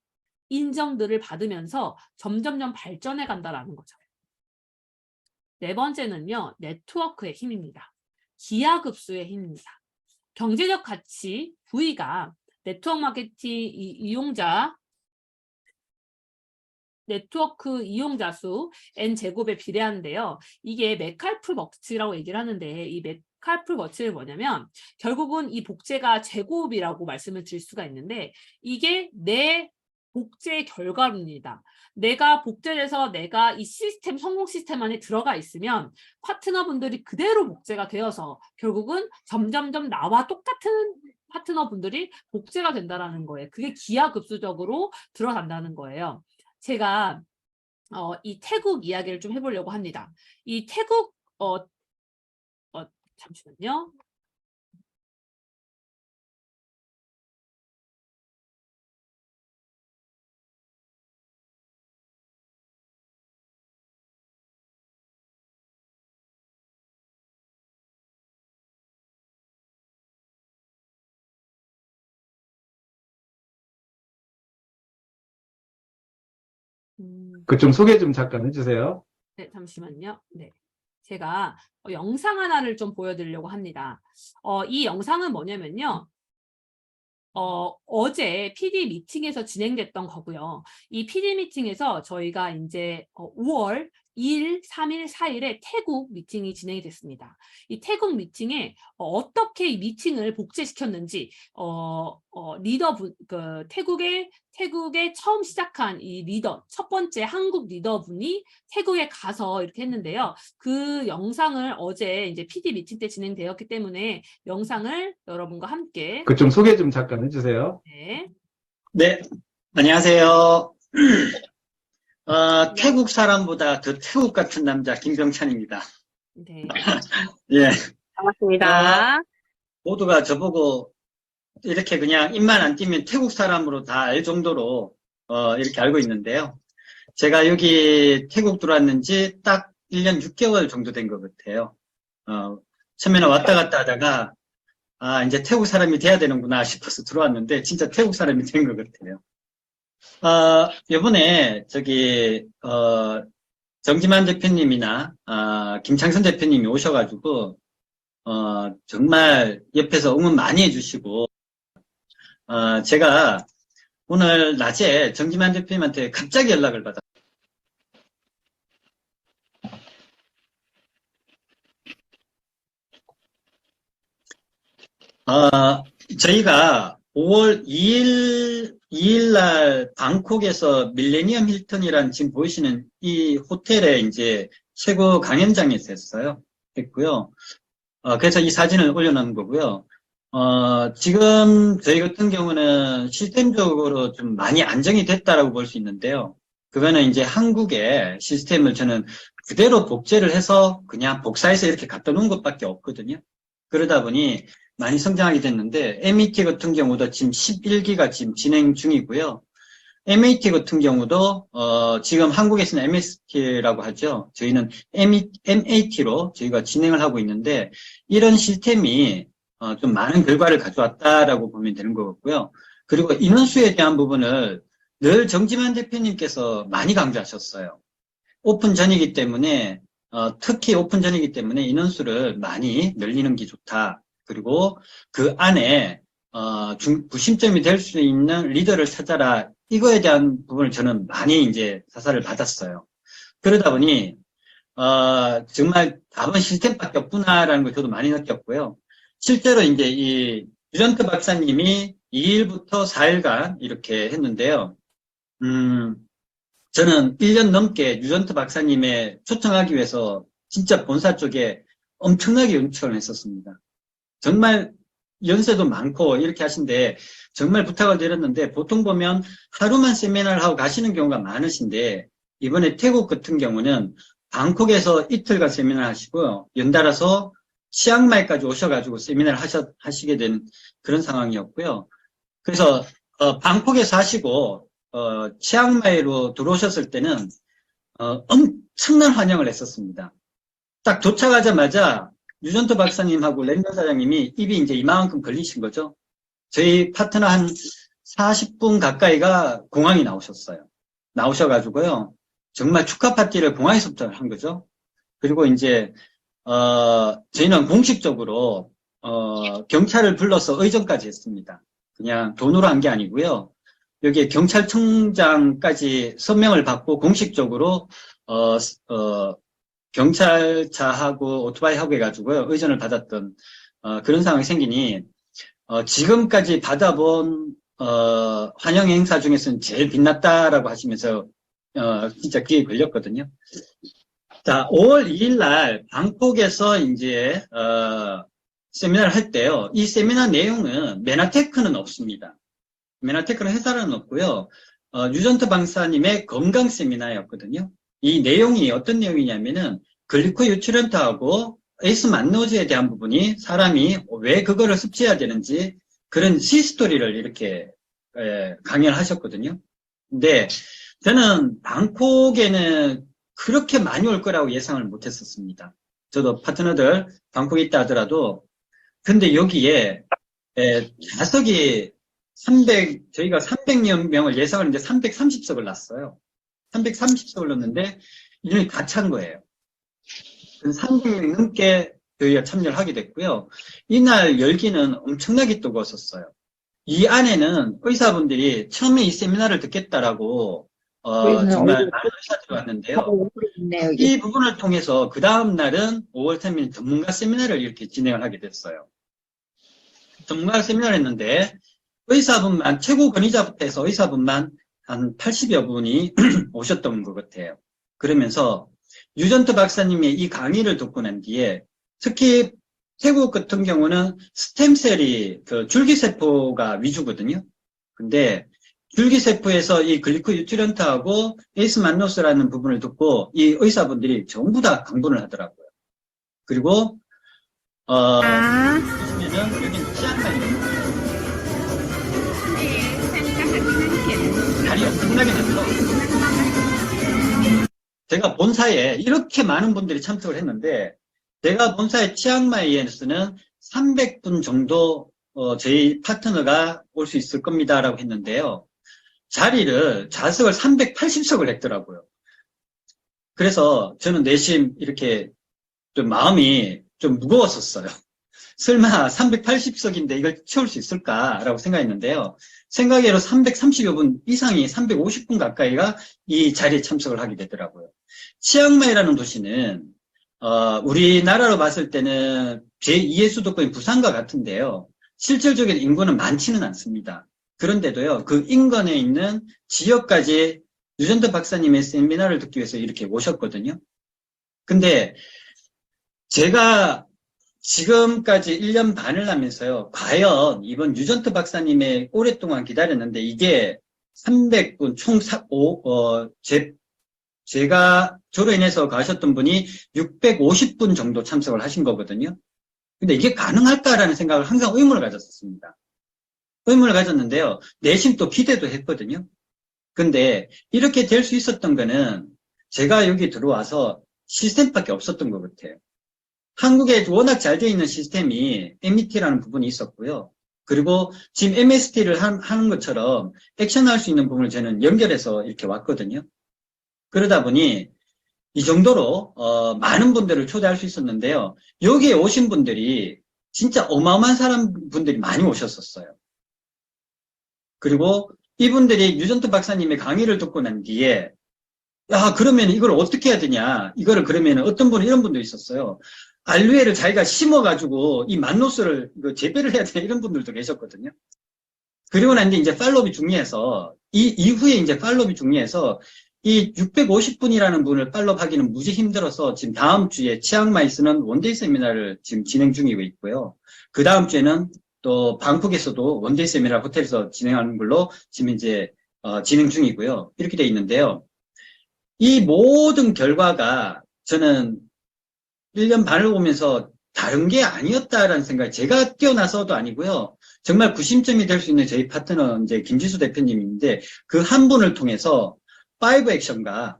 인정들을 받으면서 점점점 발전해 간다라는 거죠. 네 번째는요. 네트워크의 힘입니다. 기하급수의 힘입니다. 경제적 가치 V가 네트워크 마케팅 이용자 네트워크 이용자 수 n제곱에 비례하는데요. 이게 맥칼프 법칙이라고 얘기를 하는데 이 맥칼프 법칙은 뭐냐면 결국은 이 복제가 제곱이라고 말씀을 드릴 수가 있는데 이게 내 복제의 결과입니다. 내가 복제돼서 내가 이 시스템, 성공 시스템 안에 들어가 있으면 파트너분들이 그대로 복제가 되어서 결국은 점점점 나와 똑같은 파트너분들이 복제가 된다는 거예요. 그게 기하급수적으로 들어간다는 거예요. 제가 이 태국 이야기를 좀 해보려고 합니다. 이 태국 잠시만요. 그 좀 소개 좀 잠깐 해주세요. 네, 잠시만요. 네. 제가 영상 하나를 좀 보여드리려고 합니다. 이 영상은 뭐냐면요. 어제 PD 미팅에서 진행됐던 거고요. 이 PD 미팅에서 저희가 이제 5월 2일, 3일, 4일에 태국 미팅이 진행이 됐습니다. 이 태국 미팅에 어떻게 이 미팅을 복제시켰는지 리더분, 태국에 처음 시작한 이 리더, 첫 번째 한국 리더분이 태국에 가서 이렇게 했는데요. 그 영상을 어제 이제 PD 미팅 때 진행되었기 때문에 영상을 여러분과 함께 그 좀 소개 좀 잠깐 해주세요. 네. 네, 안녕하세요. 태국 사람보다 더 태국 같은 남자 김병찬입니다. 네. 예, 반갑습니다. 모두가 저보고 이렇게 그냥 입만 안 띄면 태국 사람으로 다 알 정도로 이렇게 알고 있는데요. 제가 여기 태국 들어왔는지 딱 1년 6개월 정도 된 것 같아요. 처음에는 왔다 갔다 하다가 이제 태국 사람이 돼야 되는구나 싶어서 들어왔는데 진짜 태국 사람이 된 것 같아요. 요번에 정지만 대표님이나 김창선 대표님이 오셔가지고 정말 옆에서 응원 많이 해주시고 제가 오늘 낮에 정지만 대표님한테 갑자기 연락을 받았어요. 저희가 5월 2일 날 방콕에서 밀레니엄 힐튼이라는 지금 보이시는 이 호텔에 이제 최고 강연장에서 했고요. 그래서 이 사진을 올려놓은 거고요. 지금 저희 같은 경우는 시스템적으로 좀 많이 안정이 됐다라고 볼 수 있는데요. 그거는 이제 한국의 시스템을 저는 그대로 복제를 해서 그냥 복사해서 이렇게 갖다 놓은 것밖에 없거든요. 그러다 보니 많이 성장하게 됐는데 MET 같은 경우도 지금 11기가 지금 진행 중이고요. MAT 같은 경우도 지금 한국에서는 MST라고 하죠. 저희는 MAT로 저희가 진행을 하고 있는데 이런 시스템이 좀 많은 결과를 가져왔다라고 보면 되는 것 같고요. 그리고 인원수에 대한 부분을 늘 정지만 대표님께서 많이 강조하셨어요. 오픈 전이기 때문에 특히 오픈 전이기 때문에 인원수를 많이 늘리는 게 좋다. 그리고 그 안에 구심점이 될 수 있는 리더를 찾아라. 이거에 대한 부분을 저는 많이 이제 사사를 받았어요. 그러다 보니 정말 답은 시스템밖에 없구나라는 걸 저도 많이 느꼈고요. 실제로 이제 이 유전트 박사님이 2일부터 4일간 이렇게 했는데요. 저는 1년 넘게 유전트 박사님의 초청하기 위해서 진짜 본사 쪽에 엄청나게 요청을 했었습니다. 정말 연세도 많고 이렇게 하신데 정말 부탁을 드렸는데 보통 보면 하루만 세미나를 하고 가시는 경우가 많으신데 이번에 태국 같은 경우는 방콕에서 이틀간 세미나를 하시고요. 연달아서 치앙마이까지 오셔가지고 세미나를 하시게 된 그런 상황이었고요. 그래서 방콕에서 하시고 치앙마이로 들어오셨을 때는 엄청난 환영을 했었습니다. 딱 도착하자마자 유전트 박사님하고 랜던 사장님이 입이 이제 이만큼 걸리신 거죠. 저희 파트너 한 40분 가까이가 공항에 나오셨어요. 나오셔가지고요. 정말 축하 파티를 공항에서부터 한 거죠. 그리고 이제, 저희는 공식적으로, 경찰을 불러서 의전까지 했습니다. 그냥 돈으로 한 게 아니고요. 여기에 경찰청장까지 서명을 받고 공식적으로 경찰차하고 오토바이하고 해가지고요 의전을 받았던 그런 상황이 생기니 지금까지 받아본 환영 행사 중에서는 제일 빛났다라고 하시면서 진짜 귀에 걸렸거든요. 자, 5월 2일 날 방콕에서 이제 세미나를 할 때요. 이 세미나 내용은 메나테크는 없습니다. 메나테크는 회사는 없고요. 유전트 박사님의 건강 세미나였거든요. 이 내용이 어떤 내용이냐면은 글리코 유트런트하고 에이스 만노즈에 대한 부분이 사람이 왜 그거를 섭취해야 되는지 그런 시스토리를 이렇게 강연을 하셨거든요. 근데 저는 방콕에는 그렇게 많이 올 거라고 예상을 못 했었습니다. 저도 파트너들 방콕에 있다 하더라도 근데 여기에 좌석이 저희가 300여 명을 예상을 했는데 330석을 놨어요. 330석을 넣었는데 이전에 다 찬 거예요. 300명 넘게 저희가 참여를 하게 됐고요. 이날 열기는 엄청나게 뜨거웠었어요. 이 안에는 의사분들이 처음에 이 세미나를 듣겠다라고 정말 많은 의사들이 왔는데요. 이 부분을 통해서 그 다음 날은 5월 3일 전문가 세미나를 이렇게 진행을 하게 됐어요. 전문가 세미나를 했는데 의사분만 최고 권위자부터 해서 의사분만 한 80여 분이 오셨던 것 같아요. 그러면서 유전트 박사님의 이 강의를 듣고 난 뒤에 특히 태국 같은 경우는 스템셀이 그 줄기세포가 위주거든요. 근데 줄기세포에서 이 글리코 유트런트하고 에이스 만노스라는 부분을 듣고 이 의사분들이 전부 다 강론을 하더라고요. 그리고 보시면은 여기는 치앙마이입니다. 다리 엄청나게 났죠. 제가 본사에 이렇게 많은 분들이 참석을 했는데 제가 본사의 치앙마이에서는 300분 정도 저희 파트너가 올 수 있을 겁니다라고 했는데요. 좌석을 380석을 했더라고요. 그래서 저는 내심 이렇게 좀 마음이 좀 무거웠었어요. 설마 380석인데 이걸 채울 수 있을까라고 생각했는데요. 생각외로 330여 분 이상이 350분 가까이가 이 자리에 참석을 하게 되더라고요. 치앙마이라는 도시는 우리나라로 봤을 때는 제2의 수도권인 부산과 같은데요. 실질적인 인구는 많지는 않습니다. 그런데도요, 그 인근에 있는 지역까지 유전트 박사님의 세미나를 듣기 위해서 이렇게 오셨거든요. 근데 제가 지금까지 1년 반을 하면서요, 과연 이번 유전트 박사님의 오랫동안 기다렸는데 이게 300분 총 제가 저로 인해서 가셨던 분이 650분 정도 참석을 하신 거거든요. 근데 이게 가능할까라는 생각을 항상 의문을 가졌었습니다. 의문을 가졌는데요. 내심 또 기대도 했거든요. 근데 이렇게 될 수 있었던 거는 제가 여기 들어와서 시스템밖에 없었던 것 같아요. 한국에 워낙 잘 되어 있는 시스템이 MET라는 부분이 있었고요. 그리고 지금 MST를 하는 것처럼 액션할 수 있는 부분을 저는 연결해서 이렇게 왔거든요. 그러다 보니 이 정도로 많은 분들을 초대할 수 있었는데요. 여기에 오신 분들이 진짜 어마어마한 분들이 많이 오셨었어요. 그리고 이분들이 유전트 박사님의 강의를 듣고 난 뒤에 야, 그러면 이걸 어떻게 해야 되냐. 이거를 그러면 어떤 분은 이런 분도 있었어요. 알루에를 자기가 심어가지고 이 만노스를 재배를 해야 되나 이런 분들도 계셨거든요. 그리고 난 뒤에 이제 팔로업이 중요해서 이 이후에 이제 팔로업이 중요해서 이 650분이라는 분을 팔로업하기는 무지 힘들어서 지금 다음 주에 치앙마이에서는 원데이 세미나를 지금 진행 중이고 있고요. 그 다음 주에는 또 방콕에서도 원데이 세미나 호텔에서 진행하는 걸로 지금 이제 진행 중이고요. 이렇게 돼 있는데요. 이 모든 결과가 저는 1년 반을 보면서 다른 게 아니었다라는 생각이 제가 뛰어나서도 아니고요. 정말 구심점이 될 수 있는 저희 파트너 이제 김지수 대표님인데 그 한 분을 통해서 5 액션과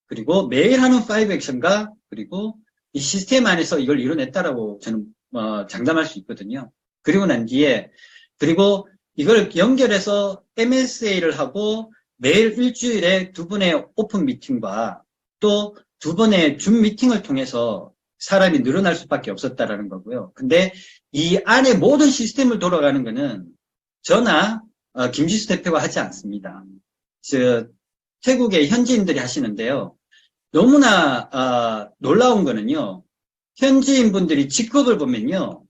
그리고 매일 하는 5 액션과 그리고 이 시스템 안에서 이걸 이뤄냈다라고 저는 장담할 수 있거든요. 그리고 난 뒤에 그리고 이걸 연결해서 MSA를 하고 매일 일주일에 2번의 오픈 미팅과 또 2번의 줌 미팅을 통해서 사람이 늘어날 수밖에 없었다라는 거고요. 근데 이 안에 모든 시스템을 돌아가는 거는 저나 김지수 대표가 하지 않습니다. 태국의 현지인들이 하시는데요. 너무나 놀라운 거는요. 현지인 분들이 직급을 보면요.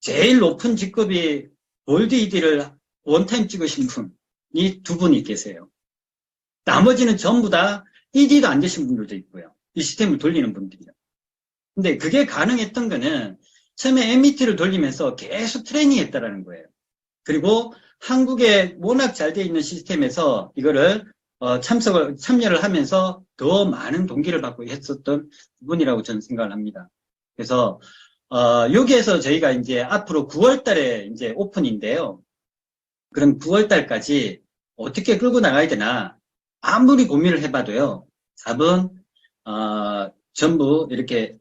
제일 높은 직급이 월드 ED를 원타임 찍으신 분이 2분이 계세요. 나머지는 전부 다 ED도 안 되신 분들도 있고요. 이 시스템을 돌리는 분들이요. 근데 그게 가능했던 거는 처음에 MET를 돌리면서 계속 트레이닝했다라는 거예요. 그리고 한국에 워낙 잘 돼 있는 시스템에서 이거를 참여를 하면서 더 많은 동기를 받고 했었던 부분이라고 저는 생각을 합니다. 그래서 여기에서 저희가 이제 앞으로 9월 달에 이제 오픈인데요. 그럼 9월 달까지 어떻게 끌고 나가야 되나 아무리 고민을 해봐도요. 답은 전부 이렇게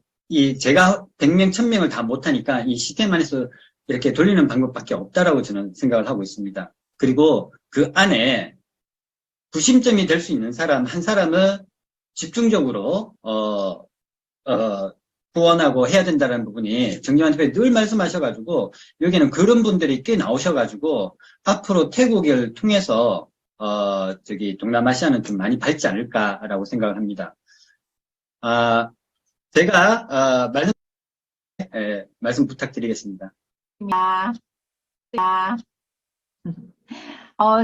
제가 100명, 1000명을 다 못하니까 이 시스템 안에서 이렇게 돌리는 방법밖에 없다라고 저는 생각을 하고 있습니다. 그리고 그 안에 구심점이 될 수 있는 사람 한 사람을 집중적으로 후원하고 해야 된다는 부분이 정경환 대표님 늘 말씀하셔가지고 여기는 그런 분들이 꽤 나오셔가지고 앞으로 태국을 통해서 동남아시아는 좀 많이 밝지 않을까라고 생각을 합니다. 제가 말씀 부탁드리겠습니다.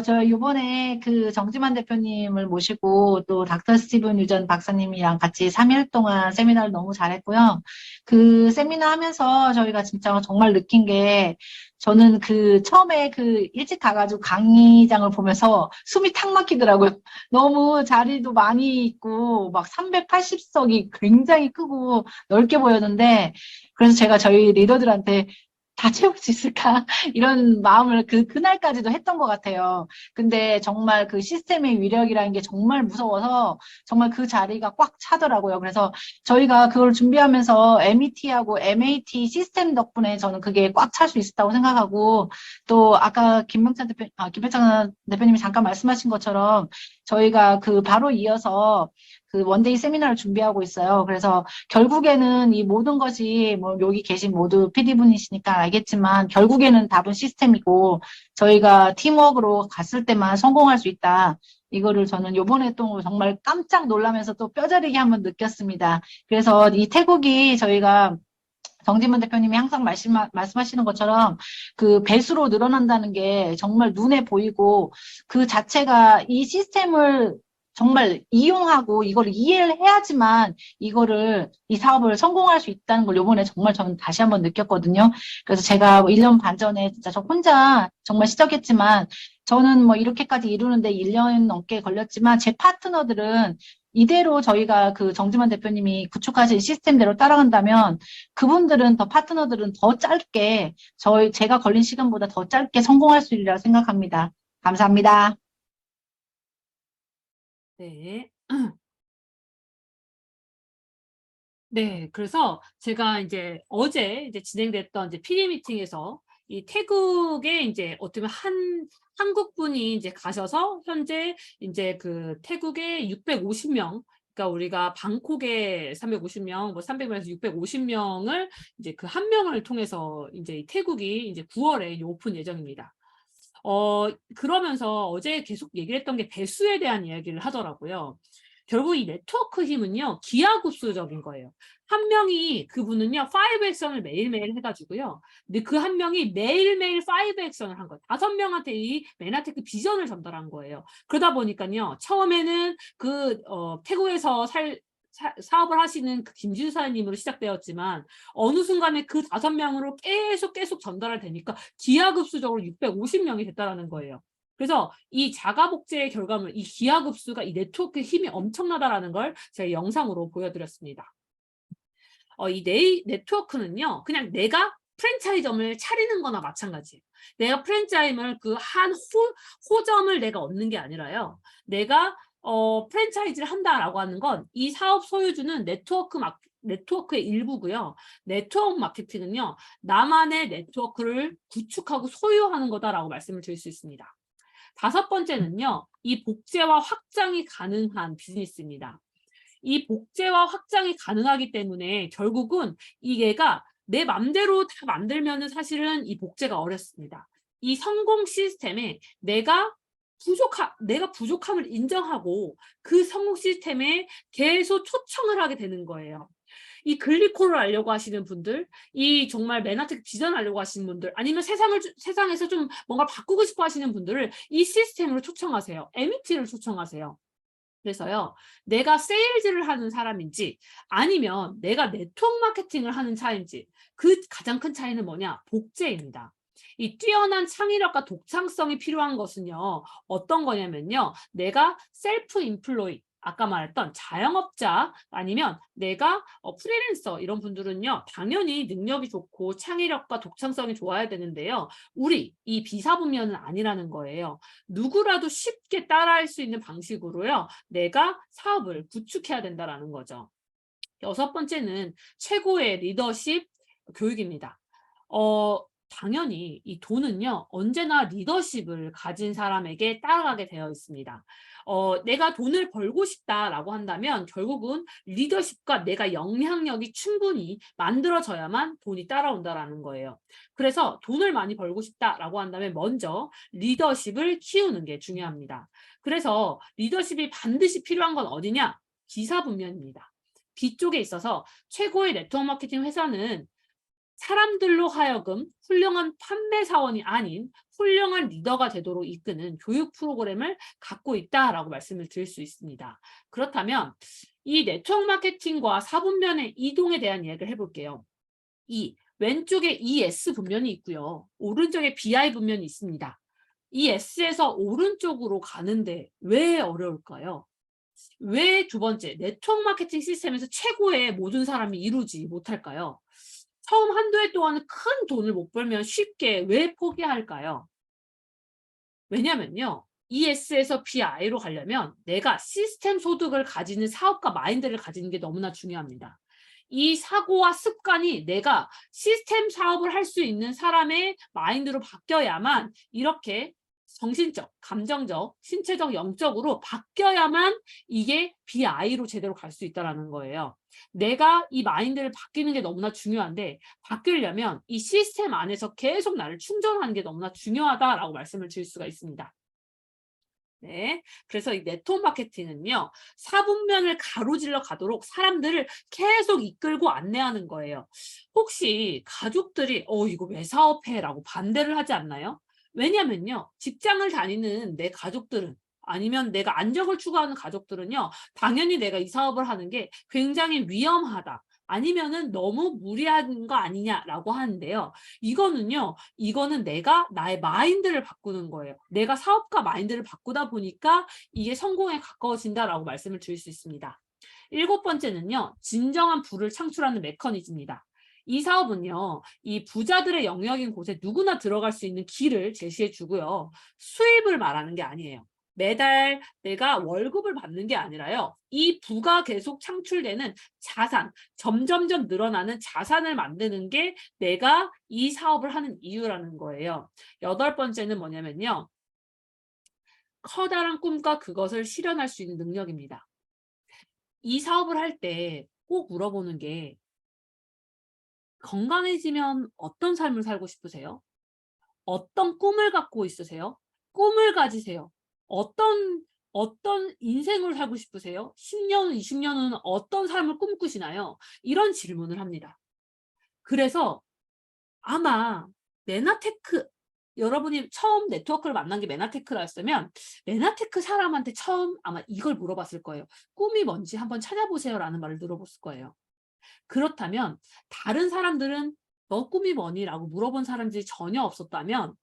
저 요번에 그 정지만 대표님을 모시고 또 닥터 스티븐 유전 박사님이랑 같이 3일 동안 세미나를 너무 잘했고요. 그 세미나 하면서 저희가 진짜 정말 느낀 게 저는 처음에 일찍 가가지고 강의장을 보면서 숨이 탁 막히더라고요. 너무 자리도 많이 있고 막 380석이 굉장히 크고 넓게 보였는데 그래서 제가 저희 리더들한테 다 채울 수 있을까? 이런 마음을 그날까지도 했던 것 같아요. 근데 정말 그 시스템의 위력이라는 게 정말 무서워서 정말 그 자리가 꽉 차더라고요. 그래서 저희가 그걸 준비하면서 MET하고 MAT 시스템 덕분에 저는 그게 꽉 찰 수 있었다고 생각하고 또 아까 김병찬 대표님이 잠깐 말씀하신 것처럼 저희가 바로 이어서 원데이 세미나를 준비하고 있어요. 그래서 결국에는 이 모든 것이 여기 계신 모두 PD분이시니까 알겠지만 결국에는 답은 시스템이고 저희가 팀워크로 갔을 때만 성공할 수 있다. 이거를 저는 요번에 또 정말 깜짝 놀라면서 또 뼈저리게 한번 느꼈습니다. 그래서 이 태국이 저희가 정지문 대표님이 항상 말씀하시는 것처럼 배수로 늘어난다는 게 정말 눈에 보이고 그 자체가 이 시스템을 정말 이용하고 이걸 이해를 해야지만 이 사업을 성공할 수 있다는 걸 요번에 정말 저는 다시 한번 느꼈거든요. 그래서 제가 1년 반 전에 진짜 저 혼자 정말 시작했지만 저는 이렇게까지 이루는데 1년 넘게 걸렸지만 제 파트너들은 이대로 저희가 정지만 대표님이 구축하신 시스템대로 따라간다면 파트너들은 더 짧게 제가 걸린 시간보다 더 짧게 성공할 수 있리라 생각합니다. 감사합니다. 네. 네, 그래서 제가 어제 진행됐던 PD 미팅에서 이 태국에 어떻게 보면 한국 분이 가셔서 현재 태국에 650명, 그러니까 우리가 방콕에 350명, 300명에서 650명을 한 명을 통해서 이 태국이 9월에 오픈 예정입니다. 그러면서 어제 계속 얘기를 했던 게 배수에 대한 이야기를 하더라고요. 결국 이 네트워크 힘은요, 기하급수적인 거예요. 한 명이 그분은요, 5액션을 매일매일 해가지고요. 근데 그 한 명이 매일매일 5액션을 한 거예요. 5명한테 이 메나테크 비전을 전달한 거예요. 그러다 보니까요, 처음에는 태국에서 사업을 하시는 김지수 사장님으로 시작되었지만 어느 순간에 그 5명으로 계속 전달을 되니까 기하급수적으로 650명이 됐다라는 거예요. 그래서 이 자가복제의 결과물, 이 기하급수가 이 네트워크의 힘이 엄청나다라는 걸 제가 영상으로 보여드렸습니다. 이 네트워크는요, 그냥 내가 프랜차이점을 차리는 거나 마찬가지예요. 내가 프랜차이즈를 한 호점을 내가 얻는 게 아니라요. 내가 프랜차이즈를 한다라고 하는 건 이 사업 소유주는 네트워크의 일부고요. 네트워크 마케팅은요, 나만의 네트워크를 구축하고 소유하는 거다라고 말씀을 드릴 수 있습니다. 5번째는요, 이 복제와 확장이 가능한 비즈니스입니다. 이 복제와 확장이 가능하기 때문에 결국은 얘가 내 맘대로 다 만들면은 사실은 이 복제가 어렵습니다. 이 성공 시스템에 내가 부족함을 인정하고 그 성공 시스템에 계속 초청을 하게 되는 거예요. 이 글리코를 알려고 하시는 분들, 이 정말 맨하튼 비전 알려고 하시는 분들, 아니면 세상에서 좀 뭔가 바꾸고 싶어 하시는 분들을 이 시스템으로 초청하세요. MET를 초청하세요. 그래서요, 내가 세일즈를 하는 사람인지 아니면 내가 네트워크 마케팅을 하는 차인지 그 가장 큰 차이는 뭐냐? 복제입니다. 이 뛰어난 창의력과 독창성이 필요한 것은요, 어떤 거냐면요, 내가 셀프 인플로이, 아까 말했던 자영업자 아니면 내가 프리랜서 이런 분들은요, 당연히 능력이 좋고 창의력과 독창성이 좋아야 되는데요, 우리 이 비사분면은 아니라는 거예요. 누구라도 쉽게 따라할 수 있는 방식으로요, 내가 사업을 구축해야 된다라는 거죠. 6번째는 최고의 리더십 교육입니다. 당연히 이 돈은요, 언제나 리더십을 가진 사람에게 따라가게 되어 있습니다. 내가 돈을 벌고 싶다라고 한다면 결국은 리더십과 내가 영향력이 충분히 만들어져야만 돈이 따라온다라는 거예요. 그래서 돈을 많이 벌고 싶다라고 한다면 먼저 리더십을 키우는 게 중요합니다. 그래서 리더십이 반드시 필요한 건 어디냐? 기사분면입니다. B 쪽에 있어서 최고의 네트워크 마케팅 회사는 사람들로 하여금 훌륭한 판매사원이 아닌 훌륭한 리더가 되도록 이끄는 교육 프로그램을 갖고 있다라고 말씀을 드릴 수 있습니다. 그렇다면 이 네트워크 마케팅과 사분면의 이동에 대한 이야기를 해볼게요. 이 왼쪽에 ES 분면이 있고요. 오른쪽에 BI 분면이 있습니다. 이 S에서 오른쪽으로 가는데 왜 어려울까요? 왜 두 번째, 네트워크 마케팅 시스템에서 최고의 모든 사람이 이루지 못할까요? 처음 한두 해 동안은 큰 돈을 못 벌면 쉽게 왜 포기할까요? 왜냐면요, ES에서 BI로 가려면 내가 시스템 소득을 가지는 사업가 마인드를 가지는 게 너무나 중요합니다. 이 사고와 습관이 내가 시스템 사업을 할 수 있는 사람의 마인드로 바뀌어야만 이렇게 정신적, 감정적, 신체적, 영적으로 바뀌어야만 이게 BI로 제대로 갈 수 있다는 거예요. 내가 이 마인드를 바뀌는 게 너무나 중요한데 바뀌려면 이 시스템 안에서 계속 나를 충전하는 게 너무나 중요하다라고 말씀을 드릴 수가 있습니다. 네, 그래서 이 네트워크 마케팅은요, 사분면을 가로질러 가도록 사람들을 계속 이끌고 안내하는 거예요. 혹시 가족들이 이거 왜 사업해? 라고 반대를 하지 않나요? 왜냐면요, 직장을 다니는 내 가족들은 아니면 내가 안정을 추구하는 가족들은요, 당연히 내가 이 사업을 하는 게 굉장히 위험하다. 아니면은 너무 무리한 거 아니냐라고 하는데요. 이거는 내가 나의 마인드를 바꾸는 거예요. 내가 사업가 마인드를 바꾸다 보니까 이게 성공에 가까워진다라고 말씀을 드릴 수 있습니다. 7번째는요, 진정한 부를 창출하는 메커니즘입니다. 이 사업은요, 이 부자들의 영역인 곳에 누구나 들어갈 수 있는 길을 제시해 주고요. 수입을 말하는 게 아니에요. 매달 내가 월급을 받는 게 아니라요. 이 부가 계속 창출되는 자산, 점점점 늘어나는 자산을 만드는 게 내가 이 사업을 하는 이유라는 거예요. 8번째는 뭐냐면요, 커다란 꿈과 그것을 실현할 수 있는 능력입니다. 이 사업을 할 때 꼭 물어보는 게, 건강해지면 어떤 삶을 살고 싶으세요? 어떤 꿈을 갖고 있으세요? 꿈을 가지세요. 어떤 인생을 살고 싶으세요? 10년, 20년은 어떤 삶을 꿈꾸시나요? 이런 질문을 합니다. 그래서 아마 메나테크, 여러분이 처음 네트워크를 만난 게 메나테크였으면 메나테크 사람한테 처음 아마 이걸 물어봤을 거예요. 꿈이 뭔지 한번 찾아보세요 라는 말을 들어봤을 거예요. 그렇다면 다른 사람들은 너 꿈이 뭐니? 라고 물어본 사람들이 전혀 없었다면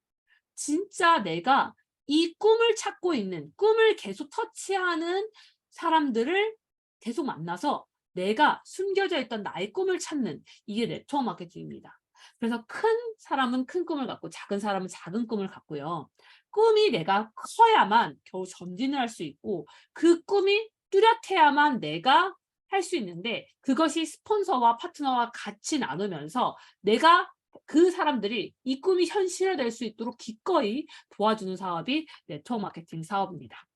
진짜 내가 이 꿈을 찾고 있는, 꿈을 계속 터치하는 사람들을 계속 만나서 내가 숨겨져 있던 나의 꿈을 찾는, 이게 네트워크 마케팅입니다. 그래서 큰 사람은 큰 꿈을 갖고 작은 사람은 작은 꿈을 갖고요. 꿈이 내가 커야만 겨우 전진을 할 수 있고 그 꿈이 뚜렷해야만 내가 할 수 있는데, 그것이 스폰서와 파트너와 같이 나누면서 내가 그 사람들이 이 꿈이 현실화될 수 있도록 기꺼이 도와주는 사업이 네트워크 마케팅 사업입니다.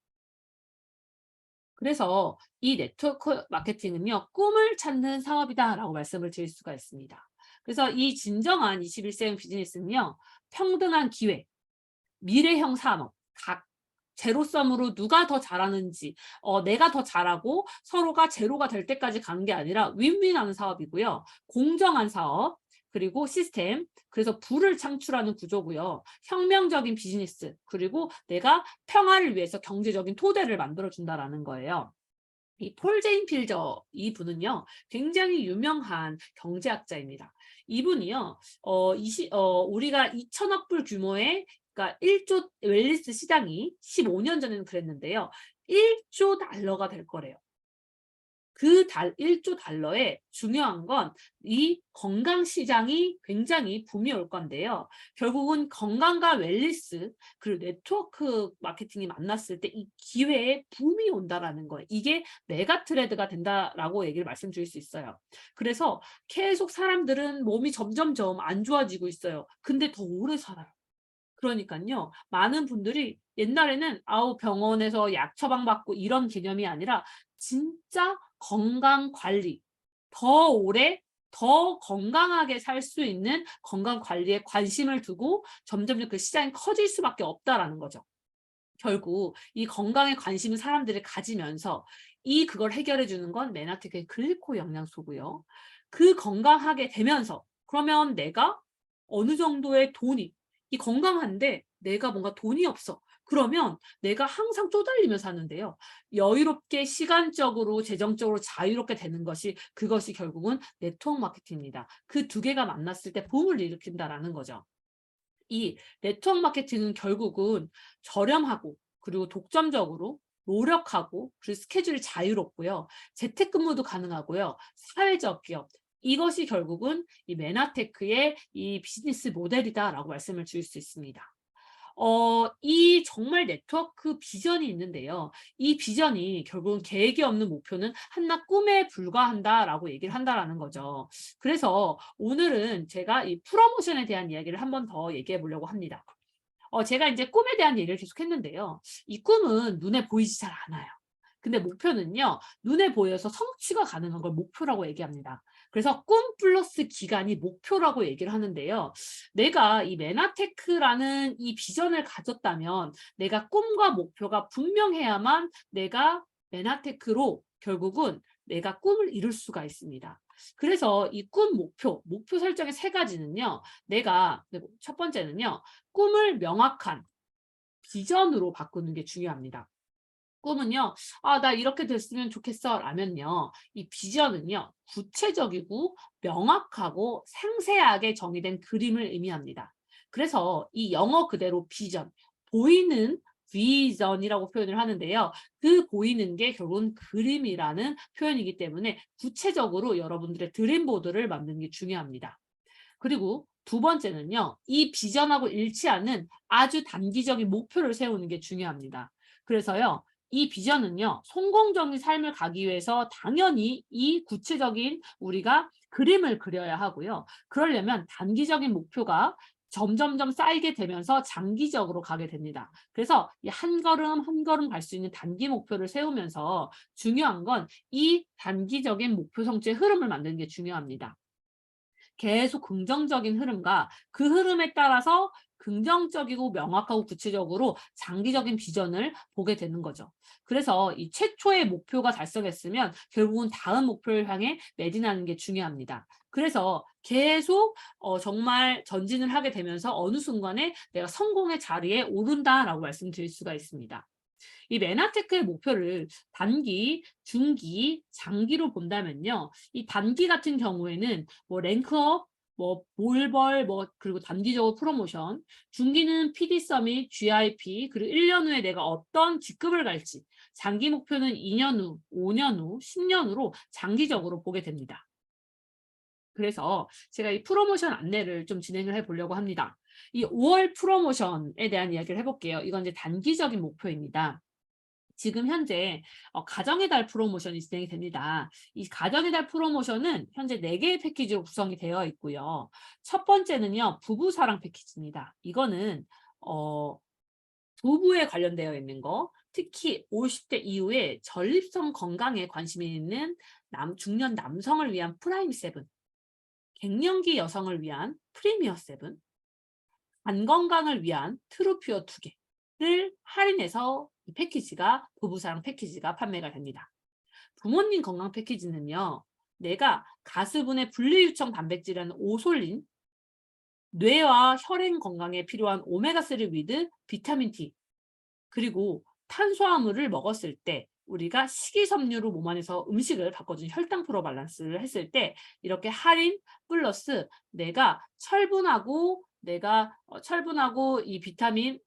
그래서 이 네트워크 마케팅은요, 꿈을 찾는 사업이다라고 말씀을 드릴 수가 있습니다. 그래서 이 진정한 21세기 비즈니스는요, 평등한 기회, 미래형 산업, 각 제로섬으로 누가 더 잘하는지, 내가 더 잘하고 서로가 제로가 될 때까지 가는 게 아니라 윈윈하는 사업이고요. 공정한 사업, 그리고 시스템, 그래서 부를 창출하는 구조고요. 혁명적인 비즈니스, 그리고 내가 평화를 위해서 경제적인 토대를 만들어준다라는 거예요. 이 폴 제인 필저 이분은요, 굉장히 유명한 경제학자입니다. 이분이요, 우리가 2천억 불 규모의, 그러니까 1조 웰니스 시장이 15년 전에는 그랬는데요, 1조 달러가 될 거래요. 그 1조 달러에 중요한 건 이 건강 시장이 굉장히 붐이 올 건데요. 결국은 건강과 웰니스 그리고 네트워크 마케팅이 만났을 때 이 기회에 붐이 온다라는 거예요. 이게 메가 트렌드가 된다라고 얘기를 말씀드릴 수 있어요. 그래서 계속 사람들은 몸이 점점점 안 좋아지고 있어요. 근데 더 오래 살아요. 그러니까요, 많은 분들이 옛날에는 병원에서 약 처방받고 이런 개념이 아니라 진짜 건강 관리, 더 오래 더 건강하게 살 수 있는 건강 관리에 관심을 두고 점점 그 시장이 커질 수밖에 없다라는 거죠. 결국 이 건강에 관심을 사람들이 가지면서 그걸 해결해 주는 건 메나텍의 글리코 영양소고요. 그 건강하게 되면서 그러면 내가 어느 정도의 돈이 건강한데 내가 뭔가 돈이 없어. 그러면 내가 항상 쪼달리며 사는데요. 여유롭게 시간적으로 재정적으로 자유롭게 되는 그것이 결국은 네트워크 마케팅입니다. 그 두 개가 만났을 때 붐을 일으킨다라는 거죠. 이 네트워크 마케팅은 결국은 저렴하고 그리고 독점적으로 노력하고 그리고 스케줄이 자유롭고요. 재택근무도 가능하고요. 사회적 기업. 이것이 결국은 이 메나테크의 이 비즈니스 모델이다라고 말씀을 드릴 수 있습니다. 이 정말 네트워크 비전이 있는데요. 이 비전이 결국은 계획이 없는 목표는 한낱 꿈에 불과한다라고 얘기를 한다라는 거죠. 그래서 오늘은 제가 이 프로모션에 대한 이야기를 한 번 더 얘기해 보려고 합니다. 제가 이제 꿈에 대한 얘기를 계속 했는데요. 이 꿈은 눈에 보이지 잘 않아요. 근데 목표는요, 눈에 보여서 성취가 가능한 걸 목표라고 얘기합니다. 그래서 꿈 플러스 기간이 목표라고 얘기를 하는데요. 내가 이 메나테크라는 이 비전을 가졌다면 내가 꿈과 목표가 분명해야만 내가 메나테크로 결국은 내가 꿈을 이룰 수가 있습니다. 그래서 이 꿈 목표 설정의 세 가지는요. 첫 번째는요. 꿈을 명확한 비전으로 바꾸는 게 중요합니다. 꿈은요, 나 이렇게 됐으면 좋겠어 라면요, 이 비전은요, 구체적이고 명확하고 상세하게 정의된 그림을 의미합니다. 그래서 이 영어 그대로 비전, 보이는 비전이라고 표현을 하는데요. 그 보이는 게 결국은 그림이라는 표현이기 때문에 구체적으로 여러분들의 드림보드를 만드는 게 중요합니다. 그리고 두 번째는요, 이 비전하고 일치하는 아주 단기적인 목표를 세우는 게 중요합니다. 그래서요, 이 비전은요, 성공적인 삶을 가기 위해서 당연히 이 구체적인 우리가 그림을 그려야 하고요. 그러려면 단기적인 목표가 점점점 쌓이게 되면서 장기적으로 가게 됩니다. 그래서 이 한 걸음 한 걸음 갈 수 있는 단기 목표를 세우면서 중요한 건 이 단기적인 목표 성취의 흐름을 만드는 게 중요합니다. 계속 긍정적인 흐름과 그 흐름에 따라서 긍정적이고 명확하고 구체적으로 장기적인 비전을 보게 되는 거죠. 그래서 이 최초의 목표가 달성했으면 결국은 다음 목표를 향해 매진하는 게 중요합니다. 그래서 계속 정말 전진을 하게 되면서 어느 순간에 내가 성공의 자리에 오른다라고 말씀드릴 수가 있습니다. 이 메나테크의 목표를 단기, 중기, 장기로 본다면요. 이 단기 같은 경우에는 뭐 랭크업, 뭐 볼벌, 그리고 단기적으로 프로모션, 중기는 PD 서밋, GIP, 그리고 1년 후에 내가 어떤 직급을 갈지, 장기 목표는 2년 후, 5년 후, 10년 후로 장기적으로 보게 됩니다. 그래서 제가 이 프로모션 안내를 좀 진행을 해보려고 합니다. 이 5월 프로모션에 대한 이야기를 해볼게요. 이건 이제 단기적인 목표입니다. 지금 현재 가정의 달 프로모션이 진행이 됩니다. 이 가정의 달 프로모션은 현재 4개의 패키지로 구성이 되어 있고요. 첫 번째는요, 부부 사랑 패키지입니다. 이거는 부부에 관련되어 있는 거, 특히 50대 이후에 전립선 건강에 관심이 있는 중년 남성을 위한 프라임 7, 갱년기 여성을 위한 프리미어 7, 간 건강을 위한 트루퓨어 2개를 할인해서 이 패키지가 부부사랑 패키지가 판매가 됩니다. 부모님 건강 패키지는요. 내가 가수분해 분리유청 단백질이라는 오솔린, 뇌와 혈행 건강에 필요한 오메가3 위드 비타민 D, 그리고 탄수화물을 먹었을 때 우리가 식이섬유로 몸 안에서 음식을 바꿔준 혈당 프로 밸런스를 했을 때 이렇게 할인 플러스 내가 철분하고 이 비타민이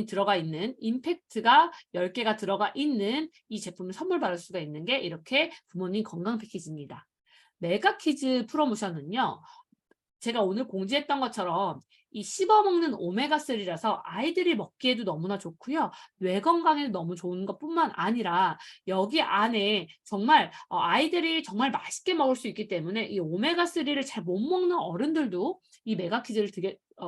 들어가 있는 임팩트가 10개가 들어가 있는 이 제품을 선물 받을 수가 있는 게 이렇게 부모님 건강 패키지입니다. 메가키즈 프로모션은요. 제가 오늘 공지했던 것처럼 이 씹어먹는 오메가3라서 아이들이 먹기에도 너무나 좋고요. 뇌 건강에도 너무 좋은 것뿐만 아니라 여기 안에 정말 아이들이 정말 맛있게 먹을 수 있기 때문에 이 오메가3를 잘 못 먹는 어른들도 이 메가키즈를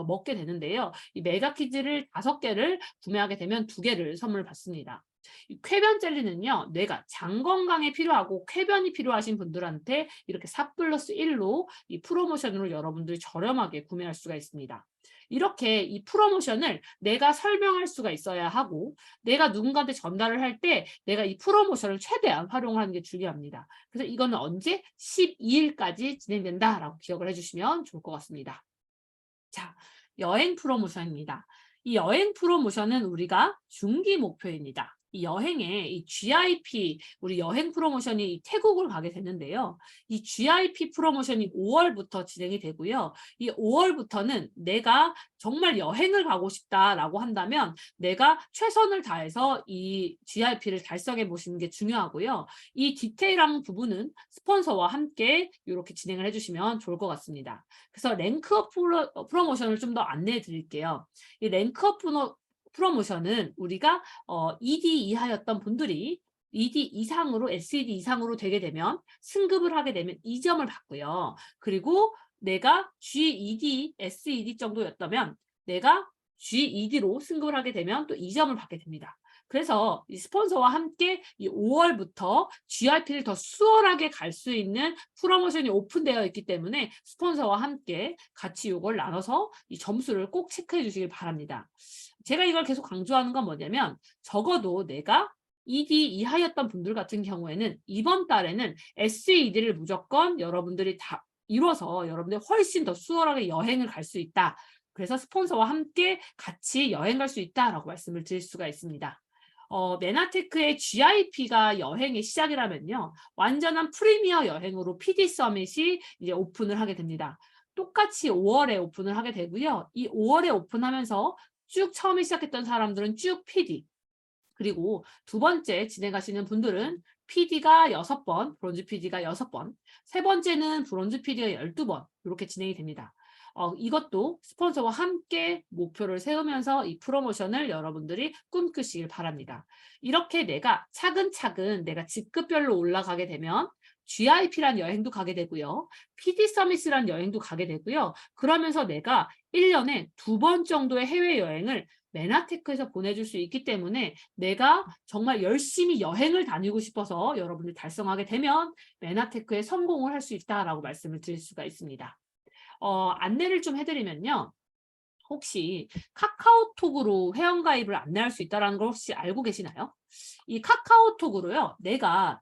먹게 되는데요. 이 메가키즈를 5개를 구매하게 되면 2개를 선물 받습니다. 이 쾌변 젤리는요, 뇌가 장 건강에 필요하고 쾌변이 필요하신 분들한테 이렇게 4+1로 이 프로모션으로 여러분들이 저렴하게 구매할 수가 있습니다. 이렇게 이 프로모션을 내가 설명할 수가 있어야 하고 내가 누군가한테 전달을 할 때 내가 이 프로모션을 최대한 활용하는 게 중요합니다. 그래서 이거는 언제? 12일까지 진행된다라고 기억을 해주시면 좋을 것 같습니다. 자, 여행 프로모션입니다. 이 여행 프로모션은 우리가 중기 목표입니다. 이 여행에 이 GIP, 우리 여행 프로모션이 태국을 가게 되는데요. 이 GIP 프로모션이 5월부터 진행이 되고요. 이 5월부터는 내가 정말 여행을 가고 싶다라고 한다면 내가 최선을 다해서 이 GIP를 달성해 보시는 게 중요하고요. 이 디테일한 부분은 스폰서와 함께 이렇게 진행을 해주시면 좋을 것 같습니다. 그래서 랭크업 프로모션을 좀 더 안내해 드릴게요. 이 랭크업 프로모션은 우리가 ED 이하였던 분들이 ED 이상으로 SED 이상으로 되게 되면 승급을 하게 되면 2점을 받고요. 그리고 내가 GED, SED 정도였다면 내가 GED로 승급을 하게 되면 또 2점을 받게 됩니다. 그래서 이 스폰서와 함께 이 5월부터 GIP를 더 수월하게 갈 수 있는 프로모션이 오픈되어 있기 때문에 스폰서와 함께 같이 이걸 나눠서 이 점수를 꼭 체크해 주시길 바랍니다. 제가 이걸 계속 강조하는 건 뭐냐면 적어도 내가 ED 이하였던 분들 같은 경우에는 이번 달에는 SED를 무조건 여러분들이 다 이뤄서 여러분들이 훨씬 더 수월하게 여행을 갈 수 있다. 그래서 스폰서와 함께 같이 여행 갈 수 있다라고 말씀을 드릴 수가 있습니다. 메나테크의 GIP가 여행의 시작이라면요. 완전한 프리미어 여행으로 PD 서밋이 이제 오픈을 하게 됩니다. 똑같이 5월에 오픈을 하게 되고요. 이 5월에 오픈하면서 쭉 처음에 시작했던 사람들은 쭉 PD, 그리고 두 번째 진행하시는 분들은 PD가 6번, 브론즈 PD가 6번, 세 번째는 브론즈 PD가 12번 이렇게 진행이 됩니다. 이것도 스폰서와 함께 목표를 세우면서 이 프로모션을 여러분들이 꿈꾸시길 바랍니다. 이렇게 내가 차근차근 내가 직급별로 올라가게 되면 GIP란 여행도 가게 되고요. PD 서밋이란 여행도 가게 되고요. 그러면서 내가 1년에 2번 정도의 해외여행을 메나테크에서 보내줄 수 있기 때문에 내가 정말 열심히 여행을 다니고 싶어서 여러분들 달성하게 되면 메나테크에 성공을 할 수 있다라고 말씀을 드릴 수가 있습니다. 안내를 좀 해드리면요. 혹시 카카오톡으로 회원가입을 안내할 수 있다는 걸 혹시 알고 계시나요? 이 카카오톡으로요. 내가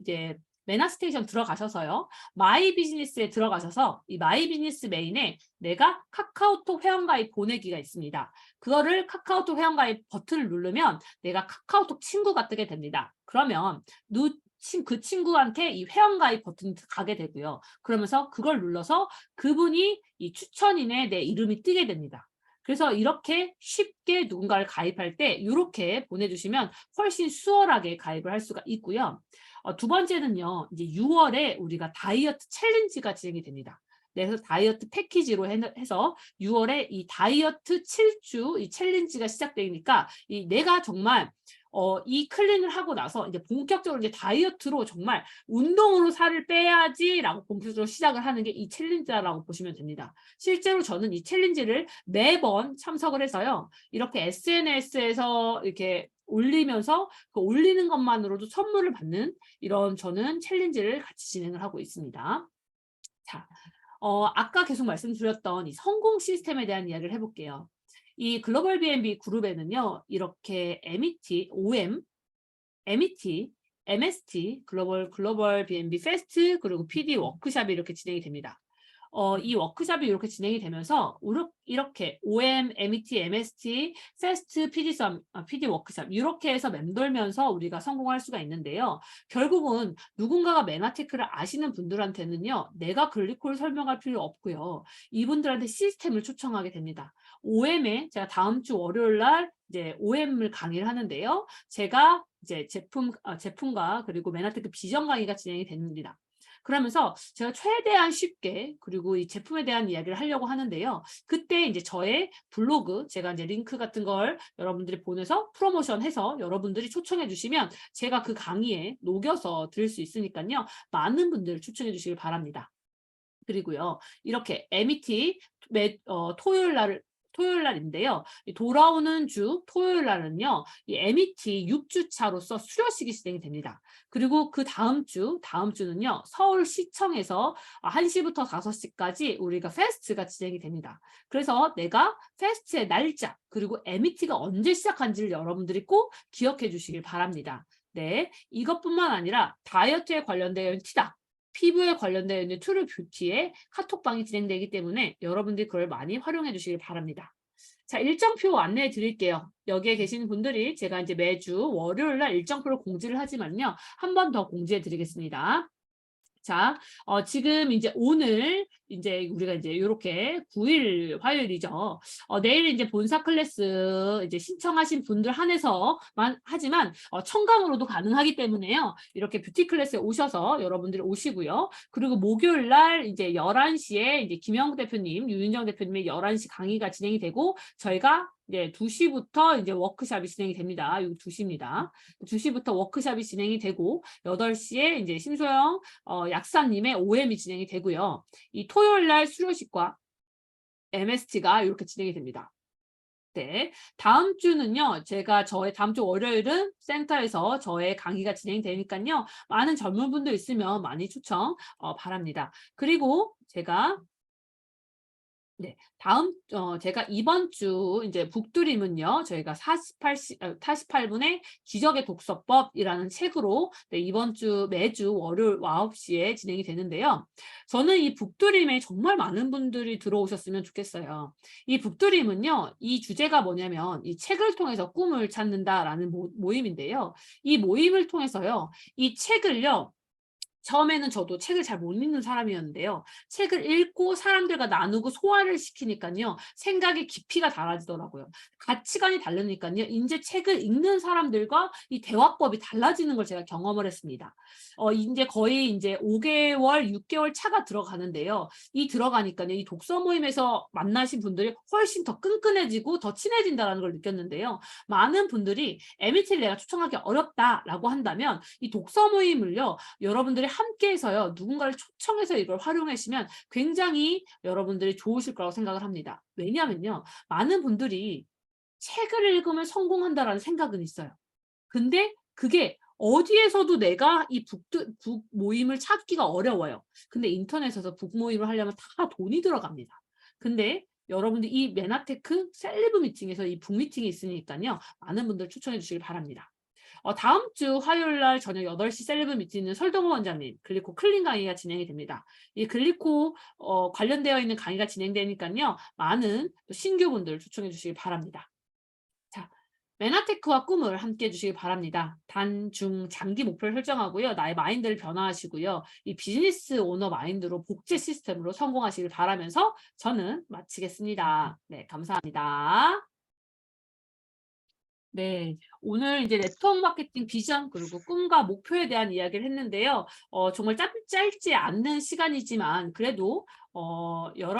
이제 메나스테이션 들어가셔서요. 마이 비즈니스에 들어가셔서 이 마이 비즈니스 메인에 내가 카카오톡 회원가입 보내기가 있습니다. 그거를 카카오톡 회원가입 버튼을 누르면 내가 카카오톡 친구가 뜨게 됩니다. 그러면 그 친구한테 이 회원가입 버튼이 가게 되고요. 그러면서 그걸 눌러서 그분이 이 추천인에 내 이름이 뜨게 됩니다. 그래서 이렇게 쉽게 누군가를 가입할 때 이렇게 보내주시면 훨씬 수월하게 가입을 할 수가 있고요. 두 번째는요. 이제 6월에 우리가 다이어트 챌린지가 진행이 됩니다. 그래서 다이어트 패키지로 해서 6월에 이 다이어트 7주 이 챌린지가 시작되니까 내가 정말 이 클린을 하고 나서 이제 본격적으로 이제 다이어트로 정말 운동으로 살을 빼야지라고 본격적으로 시작을 하는 게 이 챌린지라고 보시면 됩니다. 실제로 저는 이 챌린지를 매번 참석을 해서요. 이렇게 SNS에서 이렇게 올리면서 그 올리는 것만으로도 선물을 받는 이런 저는 챌린지를 같이 진행을 하고 있습니다. 자, 아까 계속 말씀드렸던 이 성공 시스템에 대한 이야기를 해볼게요. 이 글로벌 B&B 그룹에는요, 이렇게 MET, OM, MET, MST, 글로벌 B&B 페스트, 그리고 PD 워크샵이 이렇게 진행이 됩니다. 이 워크숍이 이렇게 진행이 되면서 이렇게 OM, MET, MST, 페스트, PD 워크숍 이렇게 해서 맴돌면서 우리가 성공할 수가 있는데요. 결국은 누군가가 메나테크를 아시는 분들한테는요. 내가 글리콜을 설명할 필요 없고요. 이분들한테 시스템을 초청하게 됩니다. OM에 제가 다음 주 월요일 날 이제 OM을 강의를 하는데요. 제가 이제 제품과 그리고 메나테크 비전 강의가 진행이 됩니다. 그러면서 제가 최대한 쉽게 그리고 이 제품에 대한 이야기를 하려고 하는데요. 그때 이제 저의 블로그, 제가 이제 링크 같은 걸 여러분들이 보내서 프로모션해서 여러분들이 초청해 주시면 제가 그 강의에 녹여서 드릴 수 있으니까요. 많은 분들 초청해 주시길 바랍니다. 그리고요. 이렇게 MET 토요일 날인데요. 돌아오는 주 토요일 날은요. 이 MET 6주차로서 수료식이 진행이 됩니다. 그리고 그 다음 주는요. 서울시청에서 1시부터 5시까지 우리가 페스트가 진행이 됩니다. 그래서 내가 페스트의 날짜 그리고 MET가 언제 시작한지를 여러분들이 꼭 기억해 주시길 바랍니다. 네, 이것뿐만 아니라 다이어트에 관련되어 있는 티다. 피부에 관련되어 있는 트루 뷰티의 카톡방이 진행되기 때문에 여러분들이 그걸 많이 활용해 주시길 바랍니다. 자, 일정표 안내해 드릴게요. 여기에 계시는 분들이 제가 이제 매주 월요일 날 일정표를 공지를 하지만요. 한 번 더 공지해 드리겠습니다. 자, 지금 이제 오늘 이제 우리가 이제 이렇게 9일 화요일이죠. 내일 이제 본사 클래스 이제 신청하신 분들 한해서만 하지만 청강으로도 가능하기 때문에요. 이렇게 뷰티 클래스에 오셔서 여러분들이 오시고요. 그리고 목요일 날 이제 11시에 이제 김영국 대표님, 유윤정 대표님의 11시 강의가 진행이 되고 저희가 이제 2시부터 이제 워크숍이 진행이 됩니다. 이거 2시입니다. 2시부터 워크숍이 진행이 되고 8시에 이제 심소영 약사님의 OM이 진행이 되고요. 이 토요일 날 수료식과 MST가 이렇게 진행이 됩니다. 네, 다음 주는요. 제가 다음 주 월요일은 센터에서 저의 강의가 진행되니까요. 많은 젊은 분들 있으면 많이 초청 바랍니다. 그리고 제가 제가 이번 주 이제 북두림은요, 저희가 48분의 기적의 독서법이라는 책으로 이번 주 매주 월요일 9시에 진행이 되는데요. 저는 이 북두림에 정말 많은 분들이 들어오셨으면 좋겠어요. 이 북두림은요, 이 주제가 뭐냐면 이 책을 통해서 꿈을 찾는다라는 모임인데요. 이 모임을 통해서요, 이 책을요, 처음에는 저도 책을 잘 못 읽는 사람이었는데요. 책을 읽고 사람들과 나누고 소화를 시키니까요. 생각의 깊이가 달라지더라고요. 가치관이 다르니까요. 이제 책을 읽는 사람들과 이 대화법이 달라지는 걸 제가 경험을 했습니다. 이제 거의 이제 5개월, 6개월 차가 들어가는데요. 들어가니까요. 이 독서 모임에서 만나신 분들이 훨씬 더 끈끈해지고 더 친해진다는 걸 느꼈는데요. 많은 분들이 MET를 내가 초청하기 어렵다라고 한다면 이 독서 모임을요. 여러분들이 함께해서요. 누군가를 초청해서 이걸 활용하시면 굉장히 여러분들이 좋으실 거라고 생각을 합니다. 왜냐하면요. 많은 분들이 책을 읽으면 성공한다라는 생각은 있어요. 근데 그게 어디에서도 내가 이 북 모임을 찾기가 어려워요. 근데 인터넷에서 북 모임을 하려면 다 돈이 들어갑니다. 근데 여러분들 이 메나테크 셀리브 미팅에서 이 북 미팅이 있으니까요. 많은 분들 추천해 주시길 바랍니다. 다음 주 화요일 날 저녁 8시 셀레브 미팅은 설동호 원장님 글리코 클린 강의가 진행이 됩니다. 이 글리코 관련되어 있는 강의가 진행되니까요. 많은 신규분들 초청해 주시기 바랍니다. 자, 메나테크와 꿈을 함께 해주시기 바랍니다. 단, 중, 장기 목표를 설정하고요. 나의 마인드를 변화하시고요. 이 비즈니스 오너 마인드로 복제 시스템으로 성공하시길 바라면서 저는 마치겠습니다. 네, 감사합니다. 네, 오늘 이제 네트워크 마케팅 비전 그리고 꿈과 목표에 대한 이야기를 했는데요. 정말 짧지 않는 시간이지만 그래도 여러